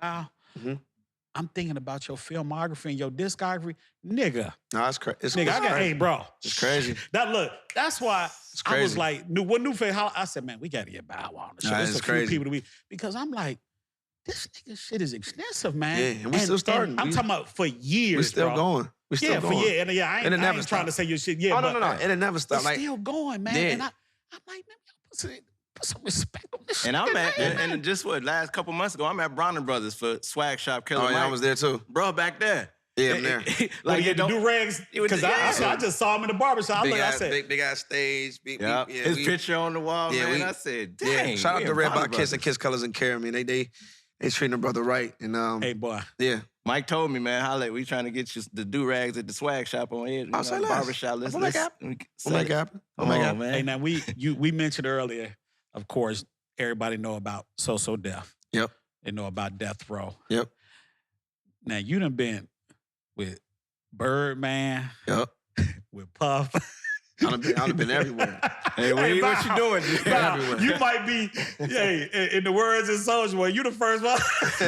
Wow. Mhm. I'm thinking about your filmography and your discography. Nigga. No, it's crazy. Nigga, I got, hey, bro. It's crazy. That's why It's I was crazy. like, what new face? I said, man, we got to get Bow Wow on the show. Nah, There's it's a few crazy. people because I'm like, this nigga shit is extensive, man. Yeah, and we still starting. I'm talking about for years, We still bro. going. We still going. I ain't trying to say your shit. Yeah, no. And it never stopped. It's Like, still going, man. Yeah. And I'm like, man, put some respect on this And shit. I'm at, man. and just last couple months ago, I'm at Bronner Brothers for Swag Shop Killer oh, yeah, Mike. I was there too. Bro, back there. Yeah, I'm there. Like, you do rags? Because I just saw him in the barbershop. Big I ass, said, big ass stage. Yeah, his picture on the wall, Yeah, man. I said, dang. Shout out to Red Bronner by Kiss and Kiss Colors and Care. I mean, they treating the brother right. And hey, boy. yeah. Mike told me, man, holla, we trying to get you the do-rags at the swag shop on here. I'll say less. Barbershop. We'll make it happen. We'll make it happen. Come on, man. Hey, now we mentioned earlier, of course, everybody know about So Def. Yep. They know about Death Row. Yep. Now, you done been with Birdman, Yep. with Puff. I've been everywhere. Hey, what you doing? Bow, everywhere. you might be, in the words of Soulja Boy, you the first one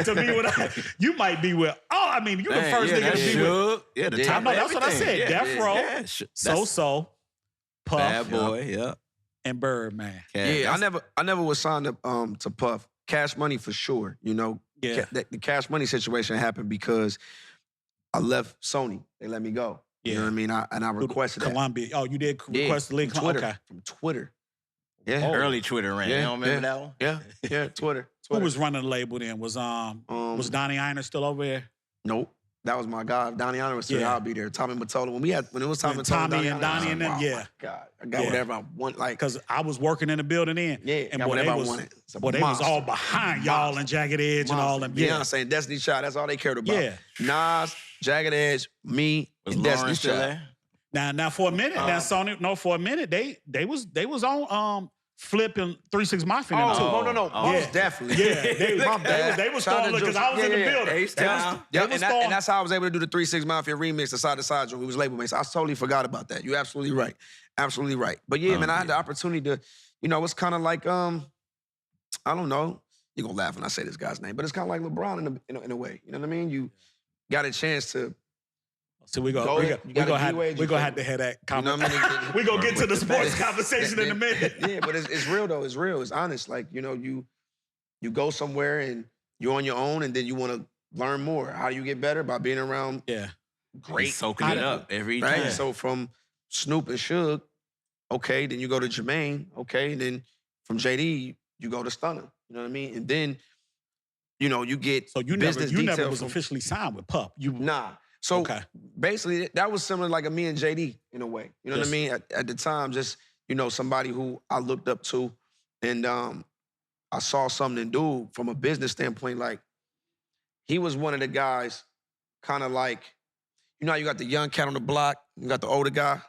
to be with, you might be with, you the first nigga to be with. Yeah, the Yeah. top I know, of that's what I everything. said. Yeah, Death Row, yeah. So, Puff, Bad Boy, yeah. and Birdman. Yeah, I never was signed to Puff. Cash Money for sure. You know, Yeah. The Cash Money situation happened because I left Sony. They let me go. You know what I mean? I requested that. Columbia. Oh, you did request the link? From Twitter. Okay. From Twitter. Yeah. Oh. Early Twitter ran. You don't remember that one? Yeah, Twitter. Who was running the label then? Was Donnie Einer still over there? Nope. That was my guy. Donnie Einer was still there. I'll be there. Tommy Mottola. When it was Tommy Mottola, Tommy and Donnie and them, wow, yeah. my God. I got whatever I want. Like, Because I was working in the building then. Yeah, and got boy, whatever I they was, wanted. It's a boy, they was monster. all behind y'all and Jagged Edge and all them. Yeah, I'm saying Destiny Child. That's all they cared about. Yeah. Nas, Jagged Edge, me, Was and Lauren Destiny still Child. there? Now for a minute, for a minute, they was on Flip and 3 6 Mafia and them too. No. Most definitely. Yeah, they was Shout out throwing to because I was in the building. H-Town. And that's how I was able to do the 3 6 Mafia remix, the side to side joint. We was label mates. I totally forgot about that. You're absolutely right. Absolutely right. But yeah, man, I had the opportunity to, it's kind of like, I don't know. You're gonna laugh when I say this guy's name, but it's kind of like LeBron in a way. You know what I mean? You got a chance to. So we're gonna have to have that comment. You know what I mean? We're gonna get to the sports conversation in a minute. Yeah, but it's real though. It's real. It's honest. Like, you go somewhere and you're on your own and then you want to learn more. How do you get better? By being around great. Soaking it up every right? time. So from Snoop and Suge, okay, then you go to Jermaine, okay, and then from JD, you go to Stunner. You know what I mean? And then, you get So you never was officially signed with Puff. Nah. So Okay. basically, that was similar like a me and JD in a way. You know what I mean? At the time, just, somebody who I looked up to and I saw something do from a business standpoint. Like, he was one of the guys kind of like, how you got the young cat on the block, you got the older guy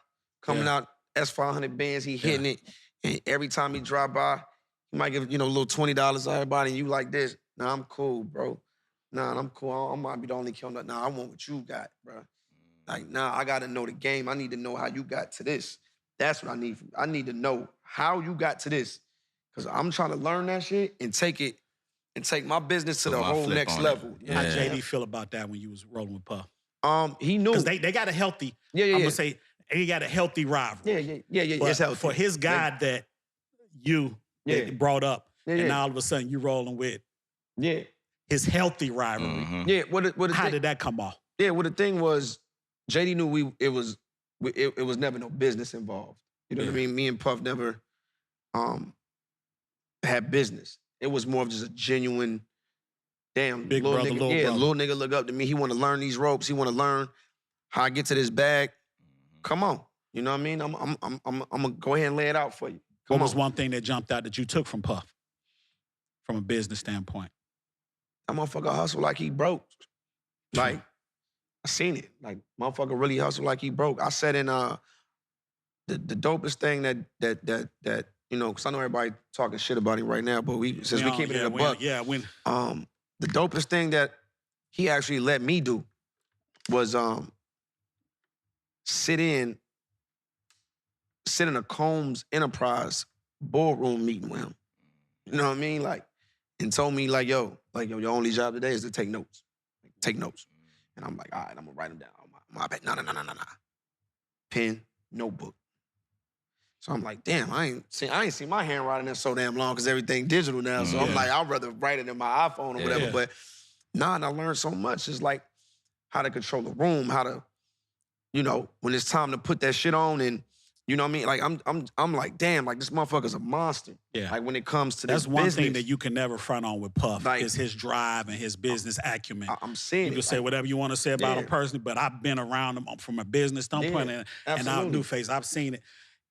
coming out, S500 bands, he hitting it. And every time he drop by, he might give, a little $20 to everybody and you like this. Nah, I'm cool, bro. Nah, I'm cool. I might be the only killer. Nah, I want what you got, bro. Like, nah, I got to know the game. I need to know how you got to this. That's what I need from you. I need to know how you got to this. Because I'm trying to learn that shit and take my business to the whole next level. How JD feel about that when you was rolling with Puff? He knew. Because they got a healthy, I'm going to say, they got a healthy rivalry. Yeah. But It's healthy. for his guy that you brought up, and now all of a sudden you rolling with his healthy rivalry. Mm-hmm. Yeah, How did that come off? Yeah, well, the thing was, JD knew it was never no business involved. You know what I mean? Me and Puff never had business. It was more of just a genuine, damn, Big little brother, nigga. little brother. Little nigga look up to me. He want to learn these ropes. He want to learn how I get to this bag. Come on. You know what I mean? I'm gonna go ahead and lay it out for you. What was one thing that jumped out that you took from Puff from a business standpoint? That motherfucker hustle like he broke. Like, I seen it. Like, motherfucker really hustle like he broke. I said in the dopest thing that because I know everybody talking shit about him right now, but since we keeping it a buck. The dopest thing that he actually let me do was sit in a Combs Enterprise boardroom meeting with him. You know what I mean? Like, and told me like, yo, your only job today is to take notes. Take notes. And I'm like, all right, I'm gonna write them down. My bad. No. Pen, notebook. So I'm like, damn, I ain't seen my handwriting in so damn long because everything digital now. So I'm like, I'd rather write it in my iPhone or whatever. But and I learned so much. It's like how to control the room, how to, when it's time to put that shit on, and you know what I mean? Like I'm like, damn, like this motherfucker's a monster. Yeah. Like when it comes to this That's one business, thing that you can never front on with Puff like, is his drive and his business acumen. I'm seeing you it. can say whatever you want to say about him Yeah. personally, but I've been around him from a business standpoint and out new face. I've seen it.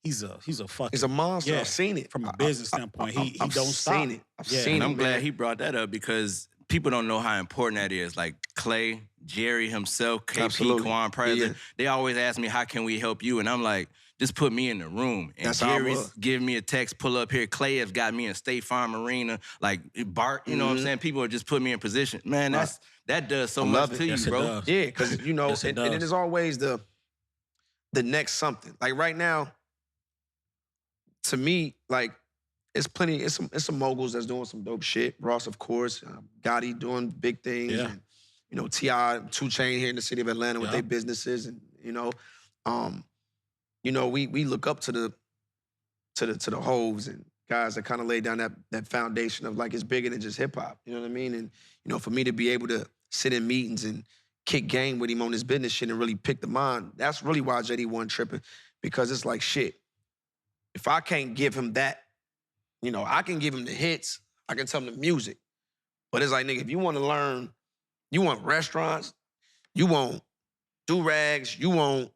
He's a fucking. He's a monster. Yeah, I've seen it from a business standpoint. He don't stop. Seen it. I've seen And it. I'm glad he brought that up because people don't know how important that is. Like Clay, Jerry himself, KP, Absolutely. Quan Presley, Yeah. they always ask me, how can we help you? And I'm like, just put me in the room. And That's how I Jerry's was. giving me a text, pull up here. Clay has got me in State Farm Arena. Like Bart, you know what I'm saying? People are just putting me in position. Man, that does so much to you, Yes, it bro. does. Yeah, because Yes, it and does. it is always the next something. Like right now, to me, like it's plenty. It's some moguls that's doing some dope shit. Ross, of course, Gotti doing big things, Yeah. and T.I., 2 Chainz here in the city of Atlanta with Yeah. their businesses, and we look up to the hoes and guys that kind of lay down that foundation of like it's bigger than just hip hop. You know what I mean? And for me to be able to sit in meetings and kick game with him on this business shit and really pick the mind, that's really why JD wasn't tripping, because it's like shit. If I can't give him that, I can give him the hits, I can tell him the music, but it's like, nigga, if you want to learn, you want restaurants, you want do-rags, you want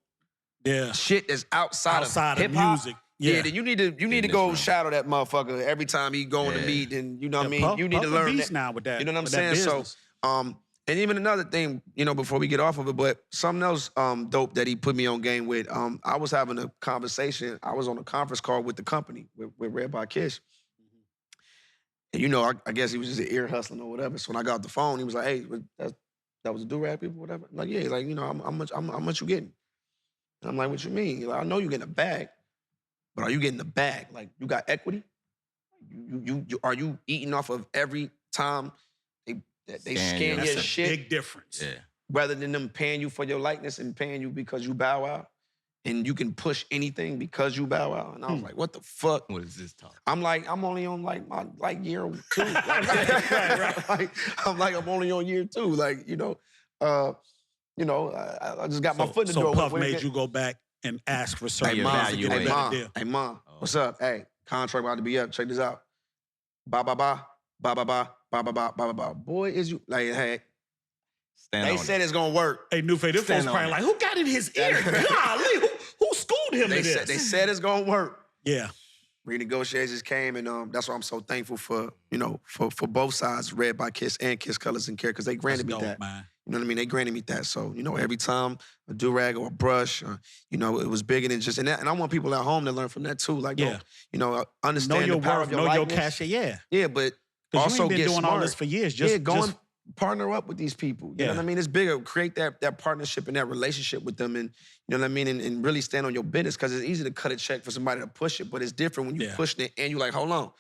shit that's outside of hip-hop, music. yeah, then you need to go room. shadow that motherfucker every time he go in the meet, and you know what I mean? Puff, You need to Puff a learn beast that. now with that. You know what I'm with that saying? So, business. and even another thing, before we get off of it, but something else dope that he put me on game with, I was having a conversation. I was on a conference call with the company, with Red by Kiss. And, I guess he was just an ear hustling or whatever. So when I got off the phone, he was like, hey, that was a do-rag people, whatever? I'm like, yeah. He's like, how much you getting? And I'm like, what you mean? He's like, I know you getting a bag, but are you getting the bag? Like, you got equity? You are you eating off of every time they scan That's your a shit, big difference. Yeah. rather than them paying you for your likeness and paying you because you bow out, and you can push anything because you bow out? And I was like, what the fuck? What is this talk? I'm like, I'm only on my year 2. Right. I'm only on year 2. Like, I just got my foot in the door. So Puff When it made get- you go back and ask for certain Hey, things Mom, to you get a ain't- better Mom, deal. hey, Mom, what's up? Hey, contract about to be up. Check this out. Ba, ba, ba, ba, ba, ba, ba, ba, ba, ba, ba. Boy, is you, like, hey, Stand they on said it. it's gonna work. Hey, New Face, this folks Stand on probably it. like, who got in his ear? Golly, who schooled him They in this? said it's gonna work. Yeah. Renegotiations came, and that's why I'm so thankful for, for both sides, Red by Kiss and Kiss Colors and Care, because they granted That's me dope, that. man. You know what I mean? They granted me that. So, every time a do-rag or a brush, or, it was bigger than just, and I want people at home to learn from that too. Like, Yeah. understand Know your the power worth, of your know your likeness. cachet, yeah. Yeah, but Because also you ain't been get doing smart. all this for years. Go Just and partner up with these people. You know Yeah. what I mean? It's bigger. Create that partnership and that relationship with them, and you know what I mean, and really stand on your business, because it's easy to cut a check for somebody to push it, but it's different when you Yeah. pushing it and you like, hold on,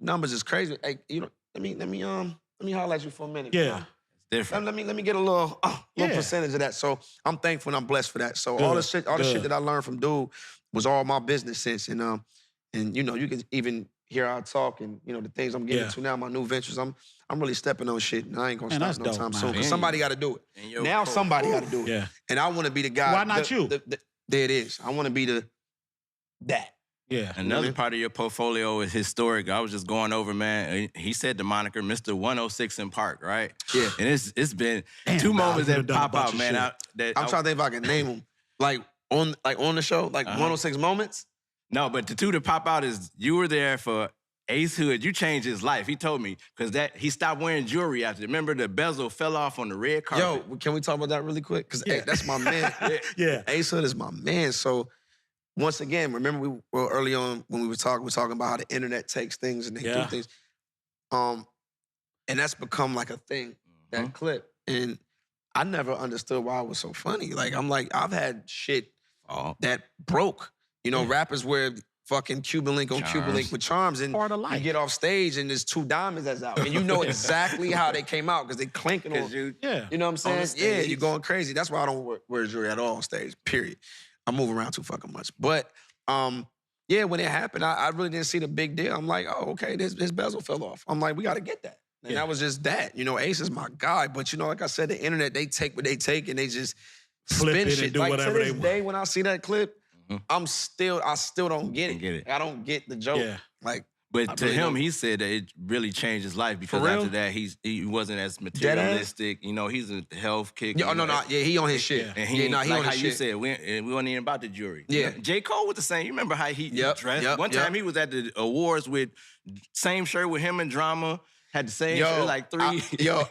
numbers is crazy. Hey, let me holler at you for a minute. Yeah. It's different. Let me get a little Yeah. percentage of that. So I'm thankful and I'm blessed for that. So Good, all the shit good. that I learned from dude was all my business sense, and you can even hear our talk, and the things I'm getting Yeah. into now, my new ventures. I'm really stepping on shit, and I ain't gonna Man, stop that's no dope, time man. soon. Because Man. somebody got to do And it. your Now pro- somebody got to do it. Yeah. And I want to be the guy. Why not you? There it is. I want to be that. Yeah. Another part of your portfolio is historic. I was just going over, man. He said the moniker Mr. 106 in Park, right? Yeah. And it's been Damn, two dog, moments you done that done a pop bunch out, of man. shit. I'm trying to think if I can name them. Like on the show, like 106 moments. No, but the two that pop out is you were there for Ace Hood. You changed his life. He told me because he stopped wearing jewelry after. Remember the bezel fell off on the red carpet. Yo, can we talk about that really quick? Because that's my man. Yeah. Ace Hood is my man. So once again, remember we were early on when we were talking about how the internet takes things and they do things. And that's become like a thing, that clip. And I never understood why it was so funny. Like, I'm like, I've had shit that broke. Rappers where fucking Cuban link on Cuban link with charms, and Part of you life. get off stage and there's 2 diamonds that's out, and you know exactly how they came out because they clinking on. You You know what I'm saying? Yeah, you're going crazy. That's why I don't wear jewelry at all on stage. Period. I move around too fucking much. But yeah, when it happened, I really didn't see the big deal. I'm like, oh, okay, his bezel fell off. I'm like, we got to get that. And that was just that. You know, Ace is my guy. But, you know, like I said, the internet, they take what they take and they just Flip spin it shit. and do like, whatever to they this want. day, when I see that clip, I still don't get it. I don't get the joke. Yeah. Like, But to him, he said that it really changed his life because For real? after that, he wasn't as materialistic. You know, he's a health kick. yeah, yeah, he on his shit. And he, he like on how his you shit. said, we weren't even about the jury. Yeah. J. Cole was the same. You remember how he dressed? Yep, One time he was at the awards with same shirt with him and Drama. Had the same shirt, like 3.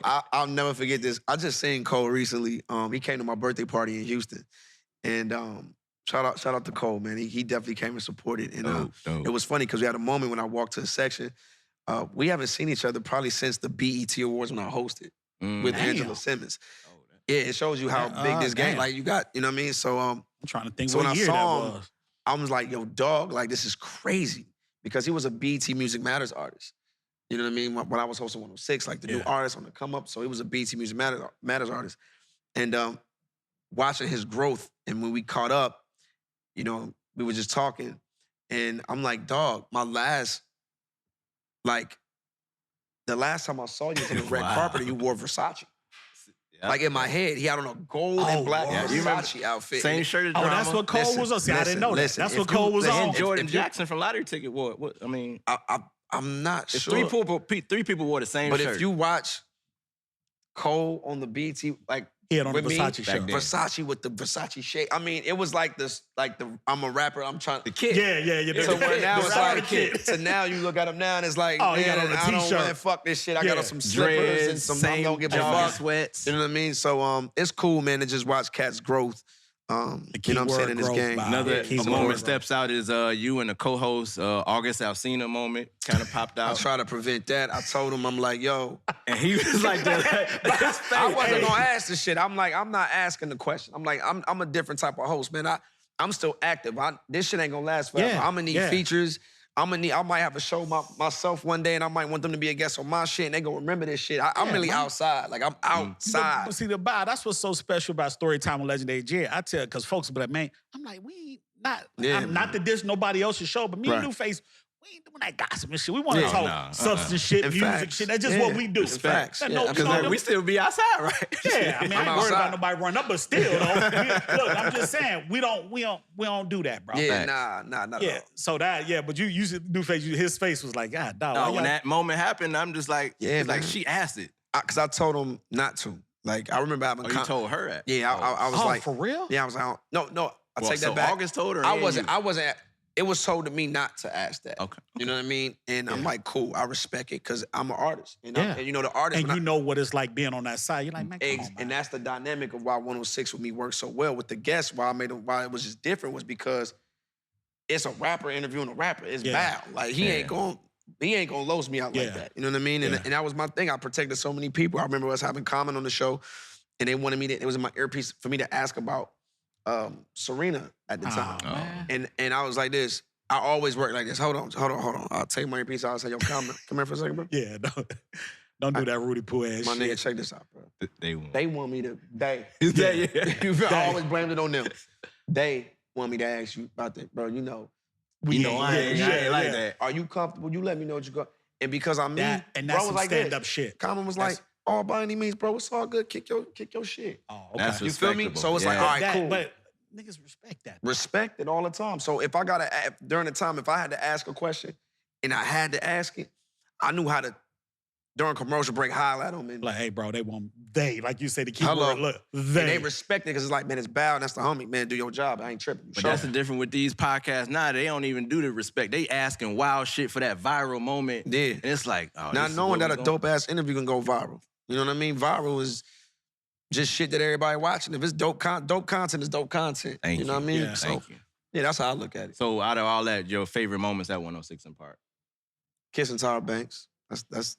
I'll never forget this. I just seen Cole recently. He came to my birthday party in Houston. And shout out to Cole, man. He definitely came and supported. And it was funny because we had a moment when I walked to the section. We haven't seen each other probably since the BET Awards when I hosted with Angela Simmons. Yeah, it shows you how big this game, like you got, you know what I mean? So I'm trying to think so what when I year saw that him, was. I was like, yo, dog, like this is crazy. Because he was a BET Music Matters artist. You know what I mean? When I was hosting 106, like the new artist on the come up. So he was a BET Music Matters artist. And watching his growth, and when we caught up, you know, we were just talking, and I'm like, dog, the last time I saw you was on the red carpet and you wore Versace. Like in my head, he had on a gold and black Versace outfit. Same shirt as Drama. Oh, that's what Cole was on. See, I didn't know that. That's what Cole was on. And Jordan Jackson from Lottery Ticket wore it. What, I mean, I'm not it's sure. 3 people wore the same shirt. But if you watch Cole on the BET, like He had on the with me, Versace shirt. Versace with the Versace shade. I mean, it was like this, like I'm a rapper, I'm trying to. kid. Yeah. So where now it's like, kid. so now you look at him now and it's like, Oh, he man, got on a I don't t-shirt. man, fuck this shit. I got on some slippers and some I don't give a fuck. Sweats. You know what I mean? So it's cool, man, to just watch cats' growth. You know what I'm saying, in this game. Another moment steps out is you and the co-host August Alsina moment kind of popped out. I try to prevent that. I told him, I'm like, yo. And he was like that. I wasn't gonna ask this shit. I'm like, I'm not asking the question. I'm like, I'm a different type of host, man. I'm still active. This shit ain't gonna last forever. Yeah, I'm gonna need features. I might have a show myself one day, and I might want them to be a guest on my shit, and they gonna remember this shit. I'm really outside. Like, I'm outside. But see, that's what's so special about Storytime with Legendary J. I tell, because folks be like, man, I'm like, we ain't I'm not to dish nobody else's show, but me and Newface, we ain't doing that gossip and shit. We want to talk substance shit, music shit. That's just what we do. Facts. Because we still be outside, right? Yeah, I mean, I ain't worried about nobody running up, but still, though, look, I'm just saying, we don't do that, bro. Yeah, nah, not at all. So but you Newface, his face was like, God, dog. No, when that moment happened, I'm just like, like she asked it. Because I told him not to. Like, I remember having. You told her that? Yeah, I was like, for real? Yeah, I was like, no, I take that back. August told her. I wasn't. It was told to me not to ask that. Okay. You know what I mean? And I'm like, cool, I respect it because I'm an artist. And you know, the artist. And you know what it's like being on that side. You're like, man, come on, man. And that's the dynamic of why 106 with me worked so well with the guests. Why it was just different was because it's a rapper interviewing a rapper. It's Bow. Like he ain't gonna lose me out like that. You know what I mean? And that was my thing. I protected so many people. I remember us having comment on the show, and they wanted me to. It was in my earpiece for me to ask about Serena at the time. And I was like this. I always work like this. Hold on. I'll take my earpiece out and say, yo, come here for a second, bro. Yeah, don't do that Rudy Poo ass my shit. Nigga, check this out, bro. They want me to, I always blamed it on them. They want me to ask you about that, bro. You know I ain't like that. Are you comfortable? You let me know what you got. And because I'm me, and that's bro some was like stand-up shit. Common was like, oh, by any means, bro, it's all good. Kick your shit. Oh, okay. That's you feel me? So it's like, all right, cool. But niggas respect that. Respect it all the time. So if I during the time, if I had to ask a question and I had to ask it, I knew how to, during commercial break, highlight them. And like, hey, bro, like you say, the key word, look, they. And they respect it because it's like, man, it's Bow, and that's the homie. Man, do your job. I ain't tripping. But that's the difference with these podcasts now. They don't even do the respect. They asking wild shit for that viral moment. Yeah. And it's like, oh, not knowing that a dope-ass interview can go viral. You know what I mean? Viral is just shit that everybody watching. If it's dope content is dope content. Thank you know what I mean? Yeah, so, thank you. Yeah, that's how I look at it. So out of all that, your favorite moments at 106 in Park? Kissing Tyra Banks. That's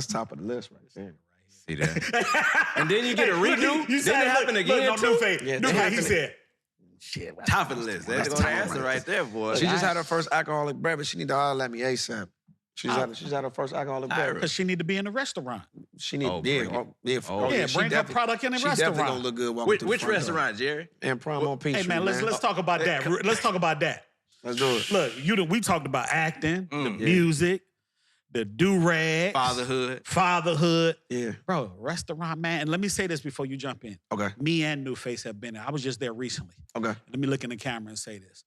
top of the list right there. See that? And then you get a redo. You then it happened again, too? He said, Shit. Top of the list. That's the answer right there, boy. She just had her first alcoholic beverage. She need to holler at me ASAP. She's had her first alcoholic beverage. Because she need to be in the restaurant. She need, bring her product in the restaurant. She definitely gonna look good. Which restaurant, Jerry? And Prime on Peachtree. Hey man, let's talk about that. Let's talk about that. Let's do it. Look, we talked about acting, the music, the do-rags. Fatherhood. Yeah. Bro, restaurant, man. And let me say this before you jump in. Okay. Me and New Face have been there. I was just there recently. Okay. Let me look in the camera and say this.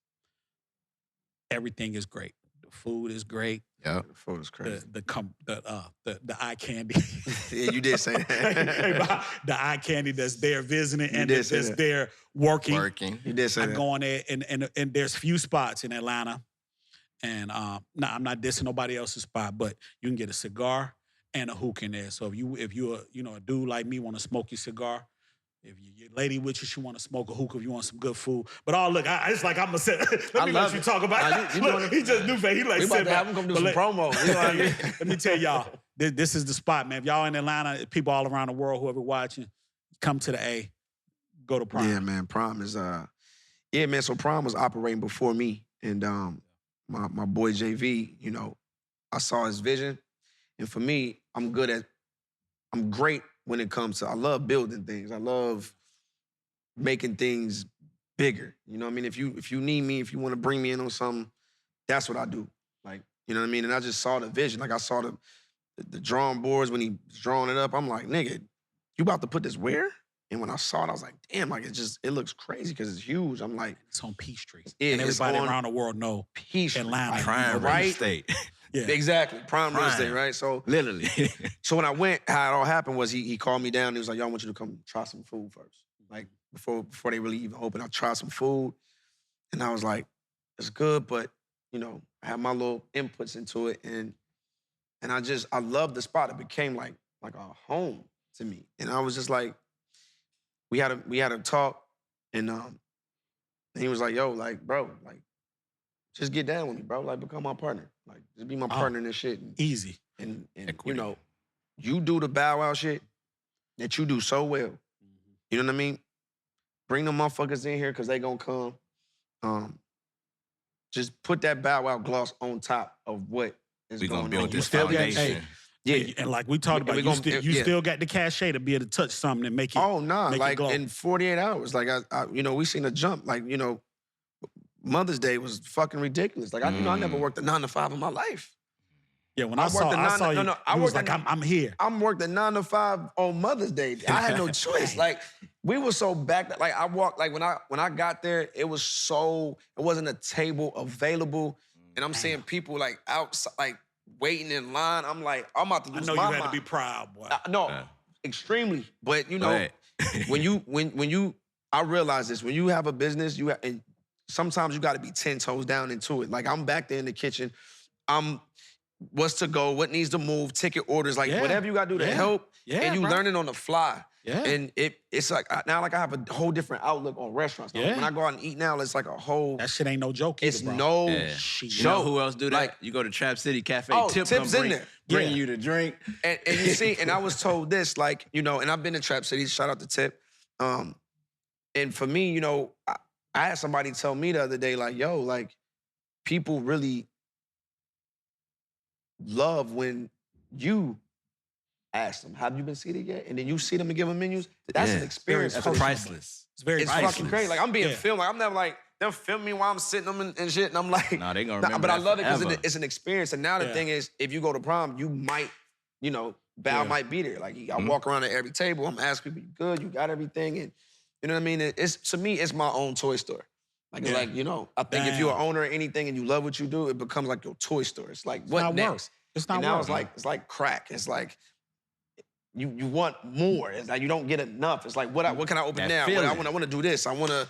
Everything is great. The food is great. Yeah, the food is crazy. The eye candy. Yeah, you did say that. The eye candy that's there visiting and that's there working. You did say that. I go on there and there's few spots in Atlanta. And I'm not dissing nobody else's spot, but you can get a cigar and a hookah in there. So if you're a dude like me, want to smoke your cigar. If your lady with you, she want to smoke a hookah. If you want some good food, but look, it's like I'm gonna say. Let me let you talk about. Look, he just New Face. He like. We about to have him come do some promo. You know what I mean? Let me tell y'all, this is the spot, man. If y'all in Atlanta, people all around the world, whoever watching, come to the A, go to Prime. Yeah, man. Prime is yeah, man. So Prime was operating before me, and my boy JV, I saw his vision, and for me, I'm great when it comes to, I love building things. I love making things bigger. You know what I mean? If you need me, if you want to bring me in on something, that's what I do. Like, you know what I mean? And I just saw the vision. Like I saw the drawing boards when he was drawing it up. I'm like, nigga, you about to put this where? And when I saw it, I was like, damn, like it looks crazy because it's huge. I'm like, it's on Peachtree. Yeah, and everybody around the world know Peachtree. Atlanta. Prime real estate. Yeah. Exactly. Prime real estate, right? So literally. So when I went, how it all happened was he called me down and he was like, yo, I want you to come try some food first. Like before they really even opened, I tried some food. And I was like, it's good, but I had my little inputs into it. And I loved the spot. It became like a home to me. And I was just like, we had a talk, and he was like, yo, like, bro, like, just get down with me, bro. Like, become my partner. Like, just be my partner in this shit. Easy. And you do the Bow Wow shit that you do so well. Mm-hmm. You know what I mean? Bring them motherfuckers in here because they gonna come. Just put that Bow Wow gloss on top of what is going on. We gonna build this foundation. Yeah, and like we talked about, you still got the cachet to be able to touch something and make it. Oh no, like in 48 hours, like I we seen a jump. Like Mother's Day was fucking ridiculous. Like I never worked a 9 to 5 in my life. Yeah, when I saw you, I was like, I'm here. I'm worked a 9 to 5 on Mother's Day. I had no choice. Like we were so back. Like I walked. Like when I got there, it wasn't a table available, and I'm seeing people like outside, like waiting in line. I'm like, I'm about to lose my mind. I know you had to be proud, boy. Extremely. But when I realize this, when you have a business, and sometimes you got to be 10 toes down into it. Like I'm back there in the kitchen. What's to go, what needs to move, ticket orders, like whatever you got to do to help. Yeah, and you learn it on the fly. Yeah. And it's like, now like I have a whole different outlook on restaurants. Now, when I go out and eat now, it's like a whole... That shit ain't no joke either, It's no shit. You know who else do that? Like, you go to Trap City Cafe, Tip's in there. Bring you the drink. And you see, and I was told this, like, and I've been to Trap City, shout out to Tip. And for me, I had somebody tell me the other day, like, yo, like, people really love when you ask them, have you been seated yet? And then you see them and give them menus. That's an experience. That's priceless. It's very priceless. It's fucking crazy. Like, I'm being filmed. Like, I'm never like, they'll film me while I'm sitting them and shit, and I'm like... Nah, they gonna remember But I love it because it's an experience. And now the thing is, if you go to Prom, you might, Bow might be there. Like, I walk around at every table, I'm asking people, you good? You got everything? And you know what I mean? To me, it's my own toy store. Like, it's like, I think if you're an owner of anything and you love what you do, it becomes like your toy store. It's like, what next? It's not now it's like crack. It's like you want more. It's like you don't get enough. It's like what can I open now? I want to do this. I want to.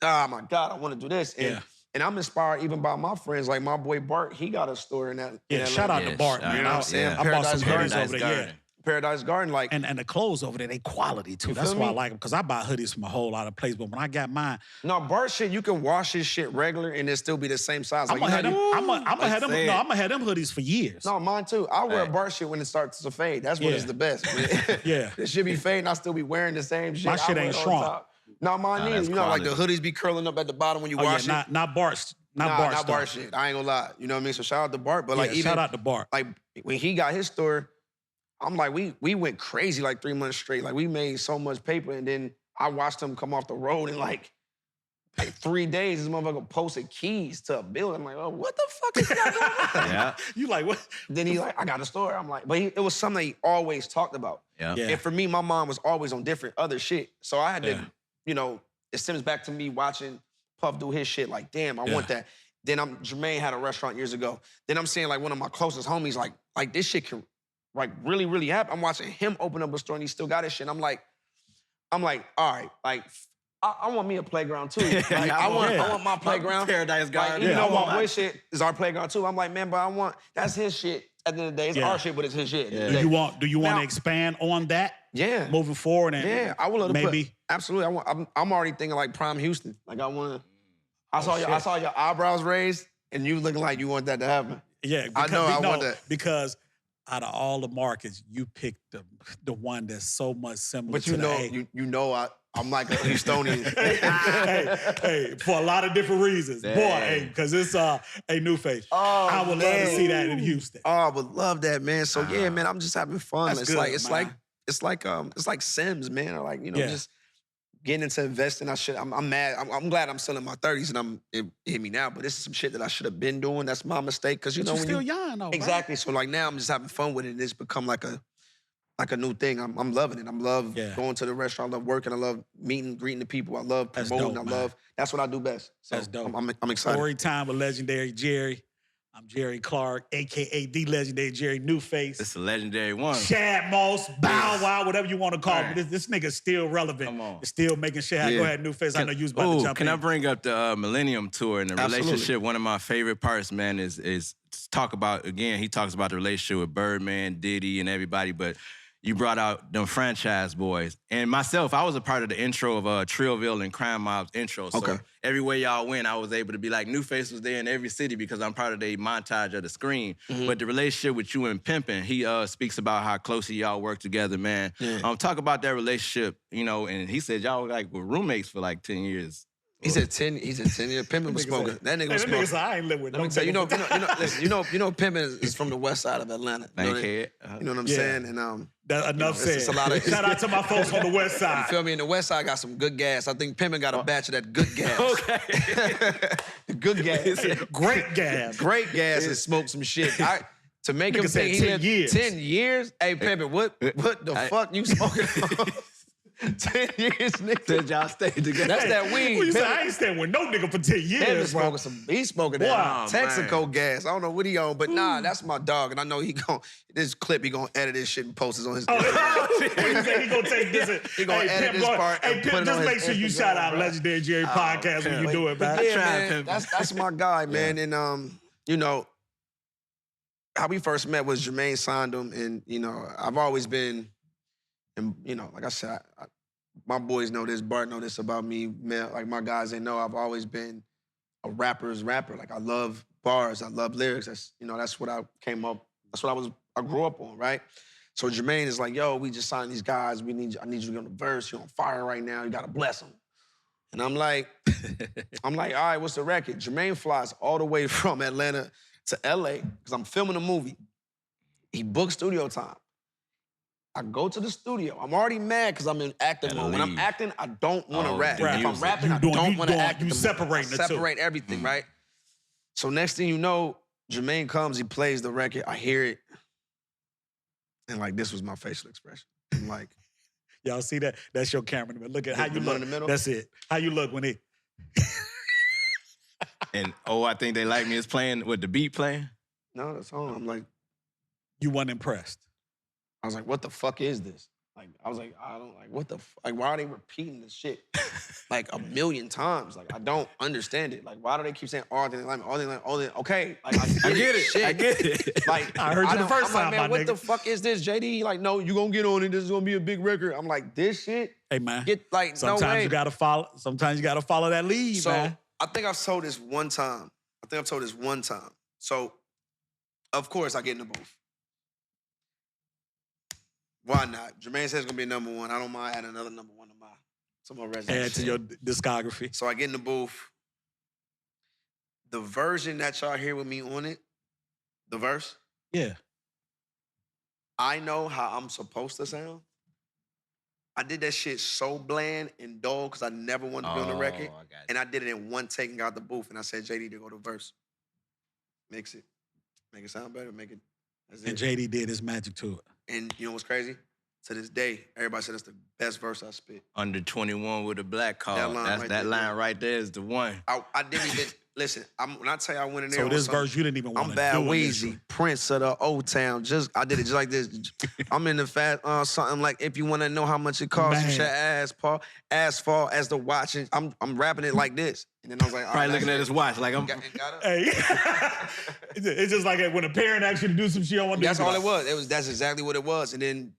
Oh my God, I want to do this. And I'm inspired even by my friends. Like my boy Bart, he got a store in that. Yeah, shout out to Bart. You know what I'm saying? I bought some hoodies over there. Yeah. Paradise Garden, like... And the clothes over there, they quality, too. That's why I like them, because I buy hoodies from a whole lot of places, but when I got mine... No, Bart shit, you can wash his shit regular and it still be the same size. I'm gonna have them hoodies for years. No, mine too. I wear Bart shit when it starts to fade. That's when it's the best. Yeah. It should be fading, I still be wearing the same shit. My shit ain't shrunk. Not mine neither. You know, like the hoodies be curling up at the bottom when you wash it. Not Bart. Not Bart shit. I ain't gonna lie. You know what I mean? So shout out to Bart. But like even shout out to Bart. Like when he got his store, I'm like, we went crazy like 3 months straight. Like we made so much paper, and then I watched him come off the road in like 3 days. This motherfucker posted keys to a building. I'm like, oh, what the fuck is that going on? Yeah. You like what? Then he like, I got a store. I'm like, but it was something he always talked about. Yeah. And for me, my mom was always on different other shit. So I had to, you know, it stems back to me watching Puff do his shit. Like, damn, I want that. Then Jermaine had a restaurant years ago. Then I'm seeing like one of my closest homies, like this shit can like really, really happen. I'm watching him open up a store and he still got his shit. I'm like, all right, like I want me a playground too. Like, I want my playground. Paradise Garden. Like, you know, my boy shit is our playground too. I'm like, man, but that's his shit. At the end of the day, it's our shit, but it's his shit. Do you want to expand on that? Yeah. Moving forward, and I would love to maybe absolutely. I'm already thinking like Prime Houston. Like I want to. I saw your eyebrows raised, and you looking like you want that to happen. Yeah, I want that because out of all the markets, you picked the one that's so much similar. But you know, I'm like a Houstonian. hey, for a lot of different reasons, because it's a new face. Oh, I would love to see that in Houston. Oh, I would love that, man. So yeah, man, I'm just having fun. That's good, it's like Sims, man. Or like just getting into investing. I'm mad. I'm glad I'm still in my 30s and it hit me now. But this is some shit that I should have been doing. That's my mistake. Because you're still young, though. Exactly. Right? So like now I'm just having fun with it. And it's become like a new thing. I'm loving it. I love going to the restaurant. I love working. I love greeting the people. I love promoting. That's what I do best. So that's dope. I'm excited. Storytime with legendary Jerry. I'm Jerry Clark, a.k.a. the legendary Jerry Newface. It's a legendary one. Shad Moss, Bow Wow, whatever you want to call me. This nigga's still relevant. Come on. It's still making shit happen. Go ahead, Newface. I know you was about to jump in. Can I bring up the Millennium Tour and the relationship? One of my favorite parts, man, is talk about, again, he talks about the relationship with Birdman, Diddy, and everybody, but you brought out them franchise boys. And myself, I was a part of the intro of Trillville and Crime Mob's intro. So everywhere y'all went, I was able to be like, Newface was there in every city because I'm part of the montage of the screen. But the relationship with you and Pimpin', he speaks about how closely y'all work together, man. Talk about that relationship, and he said y'all were roommates for like 10 years. He said 10 years. Pimpin' was smoking. That nigga was smoking. Nigga said, I ain't live with no nigga. Pimpin' is from the west side of Atlanta. You know what I'm saying? And enough said. Shout out to my folks on the west side. You feel me? And the west side got some good gas. I think Pimpin' got a batch of that good gas. The good gas. Great gas. Great gas and smoke some shit. To make him think he lived 10 years? Hey, Pimpin', what the fuck you smoking on? 10 years, nigga. Said y'all stayed together. That's that weed. You said I ain't staying with no nigga for 10 years, bro. He's smoking that Texaco gas. I don't know what he on, but nah, that's my dog. And I know he gonna edit this shit and post it on his Instagram. He gonna take this. He gonna edit this part and put it on his Instagram. Just make sure you shout out Legendary Jerry Podcast when you do it, man. Yeah, man. That's my guy, man. And how we first met was Jermaine signed him, and I've always been. And, like I said, my boys know this, Bart know this about me, man. Like, my guys, they know I've always been a rapper's rapper. Like, I love bars, I love lyrics. That's what I came up, that's what I grew up on, right? So Jermaine is like, yo, we just signed these guys. I need you to get on the verse. You're on fire right now. You got to bless them. And I'm like, all right, what's the record? Jermaine flies all the way from Atlanta to LA because I'm filming a movie. He booked studio time. I go to the studio. I'm already mad because I'm in acting mode. When I'm acting, I don't want to rap. If I'm rapping, I don't want to act. You separate the two. Separate everything, right? So next thing you know, Jermaine comes, he plays the record, I hear it, and like this was my facial expression. I'm like, y'all see that? That's your cameraman. Look at how you look. In the middle? That's it. How you look when he. And I think they like me is playing with the beat playing. No, that's all. I'm like, you weren't impressed. I was like, what the fuck is this? Like, I was like, what the like, why are they repeating this shit like a million times? Like, I don't understand it. Like, why do they keep saying all they like, okay, like, I get it. Shit. I get it. Like, I heard you the first time, like, man, my what nigga. the fuck is this, JD? Like, no, you gonna get on it. This is gonna be a big record. I'm like, this shit? Hey, man. No way. You gotta follow. Sometimes you gotta follow that lead, man. I think I've told this one time. So, of course, I get in the booth. Why not? Jermaine says it's gonna be number one. I don't mind adding another number one to Some more resume. Add to your discography. So I get in the booth. The version that y'all hear with me on it, the verse, Yeah. I know how I'm supposed to sound. I did that shit so bland and dull because I never wanted to be on the record. And I did it in one take and got the booth. And I said, JD, to go to verse. Mix it. Make it sound better. Make it. And JD did his magic to it. And you know what's crazy? To this day, everybody said that's the best verse I spit. Under 21 with a black card. That line right there is the one. I didn't even, listen, when I tell you I went in there. So this verse you didn't even want to do. I'm Bad Weezy, Prince of the Old Town. I did it just like this. I'm in the fast, something like, if you want to know how much it costs, you should ask Paul. Asphalt as the watch. I'm rapping it like this. And then I was like, all right. Probably looking at his watch like I'm. Hey. It's just like when a parent asks you to do some shit, I want to do. That's all it was. That's exactly what it was. And then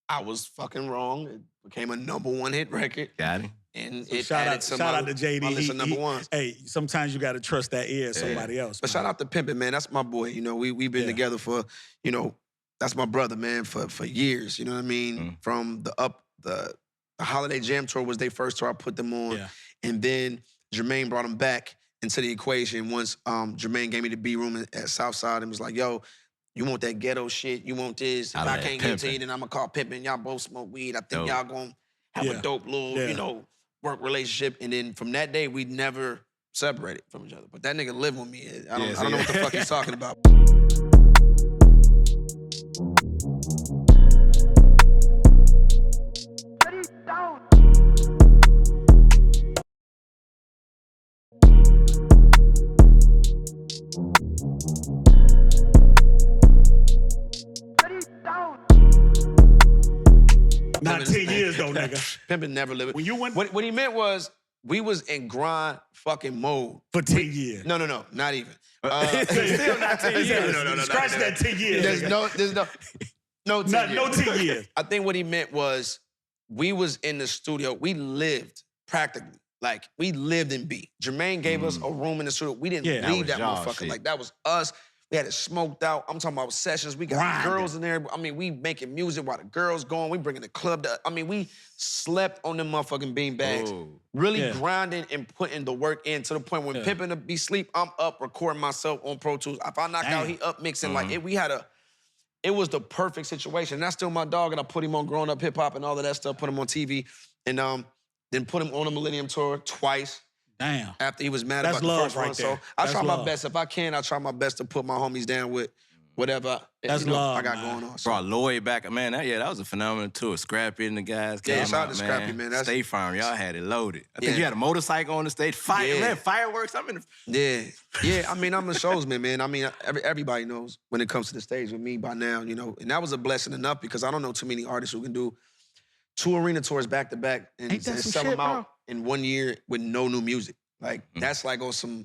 I was fucking wrong. It became a #1 hit rerecord. Got it. And so it shout added out to JD. my list of #1s. Hey, sometimes you got to trust that ear of somebody else. But shout out to Pimpin', man. That's my boy. You know, we've been together for, that's my brother, man, for years. You know what I mean? From the Holiday Jam Tour was their first tour. I put them on. Yeah. And then Jermaine brought them back into the equation once Jermaine gave me the B room at Southside and was like, yo, you want that ghetto shit? You want this? If I can't get to you, then I'm going to call Pimpin'. Y'all both smoke weed. I think y'all going to have a dope little, work relationship. And then from that day, we never separated from each other. But that nigga lived with me. I don't know what the fuck he's talking about. Not 10 years though, nigga. Pimpin' never lived. When you went, what he meant was we was in grind fucking mode for 10 years. No, not even. Still not 10 years. No. Scratch that 10 years. There's no 10 years. No 10 years. I think what he meant was we was in the studio. We lived practically. Like, we lived in B. Jermaine gave us a room in the studio. We didn't leave that motherfucker. Shit. Like, that was us. We had it smoked out. I'm talking about sessions. We got girls in there. I mean, we making music while the girls going. We bringing the club to, I mean, we slept on them motherfucking bean bags. Really grinding and putting the work in to the point when Pimpin' to be sleep, I'm up recording myself on Pro Tools. If I knock out, he up mixing. Like, it was the perfect situation. And that's still my dog, and I put him on Growing Up Hip Hop and all of that stuff, put him on TV, and then put him on the Millennium Tour twice. Damn. After he was mad about the first one. So I try my best. If I can, I try my best to put my homies down with whatever I got going on. So. Brought Lloyd back. Man, that was a phenomenal tour. Scrappy and the guys. Yeah, shout out to Scrappy, man. State Farm, y'all had it loaded. I think you had a motorcycle on the stage. Fireworks. Yeah, I mean, I'm a showsman, man. I mean, everybody knows when it comes to the stage with me by now, And that was a blessing enough because I don't know too many artists who can do 2 arena tours back to back and sell them out in 1 year with no new music. Like, that's like on some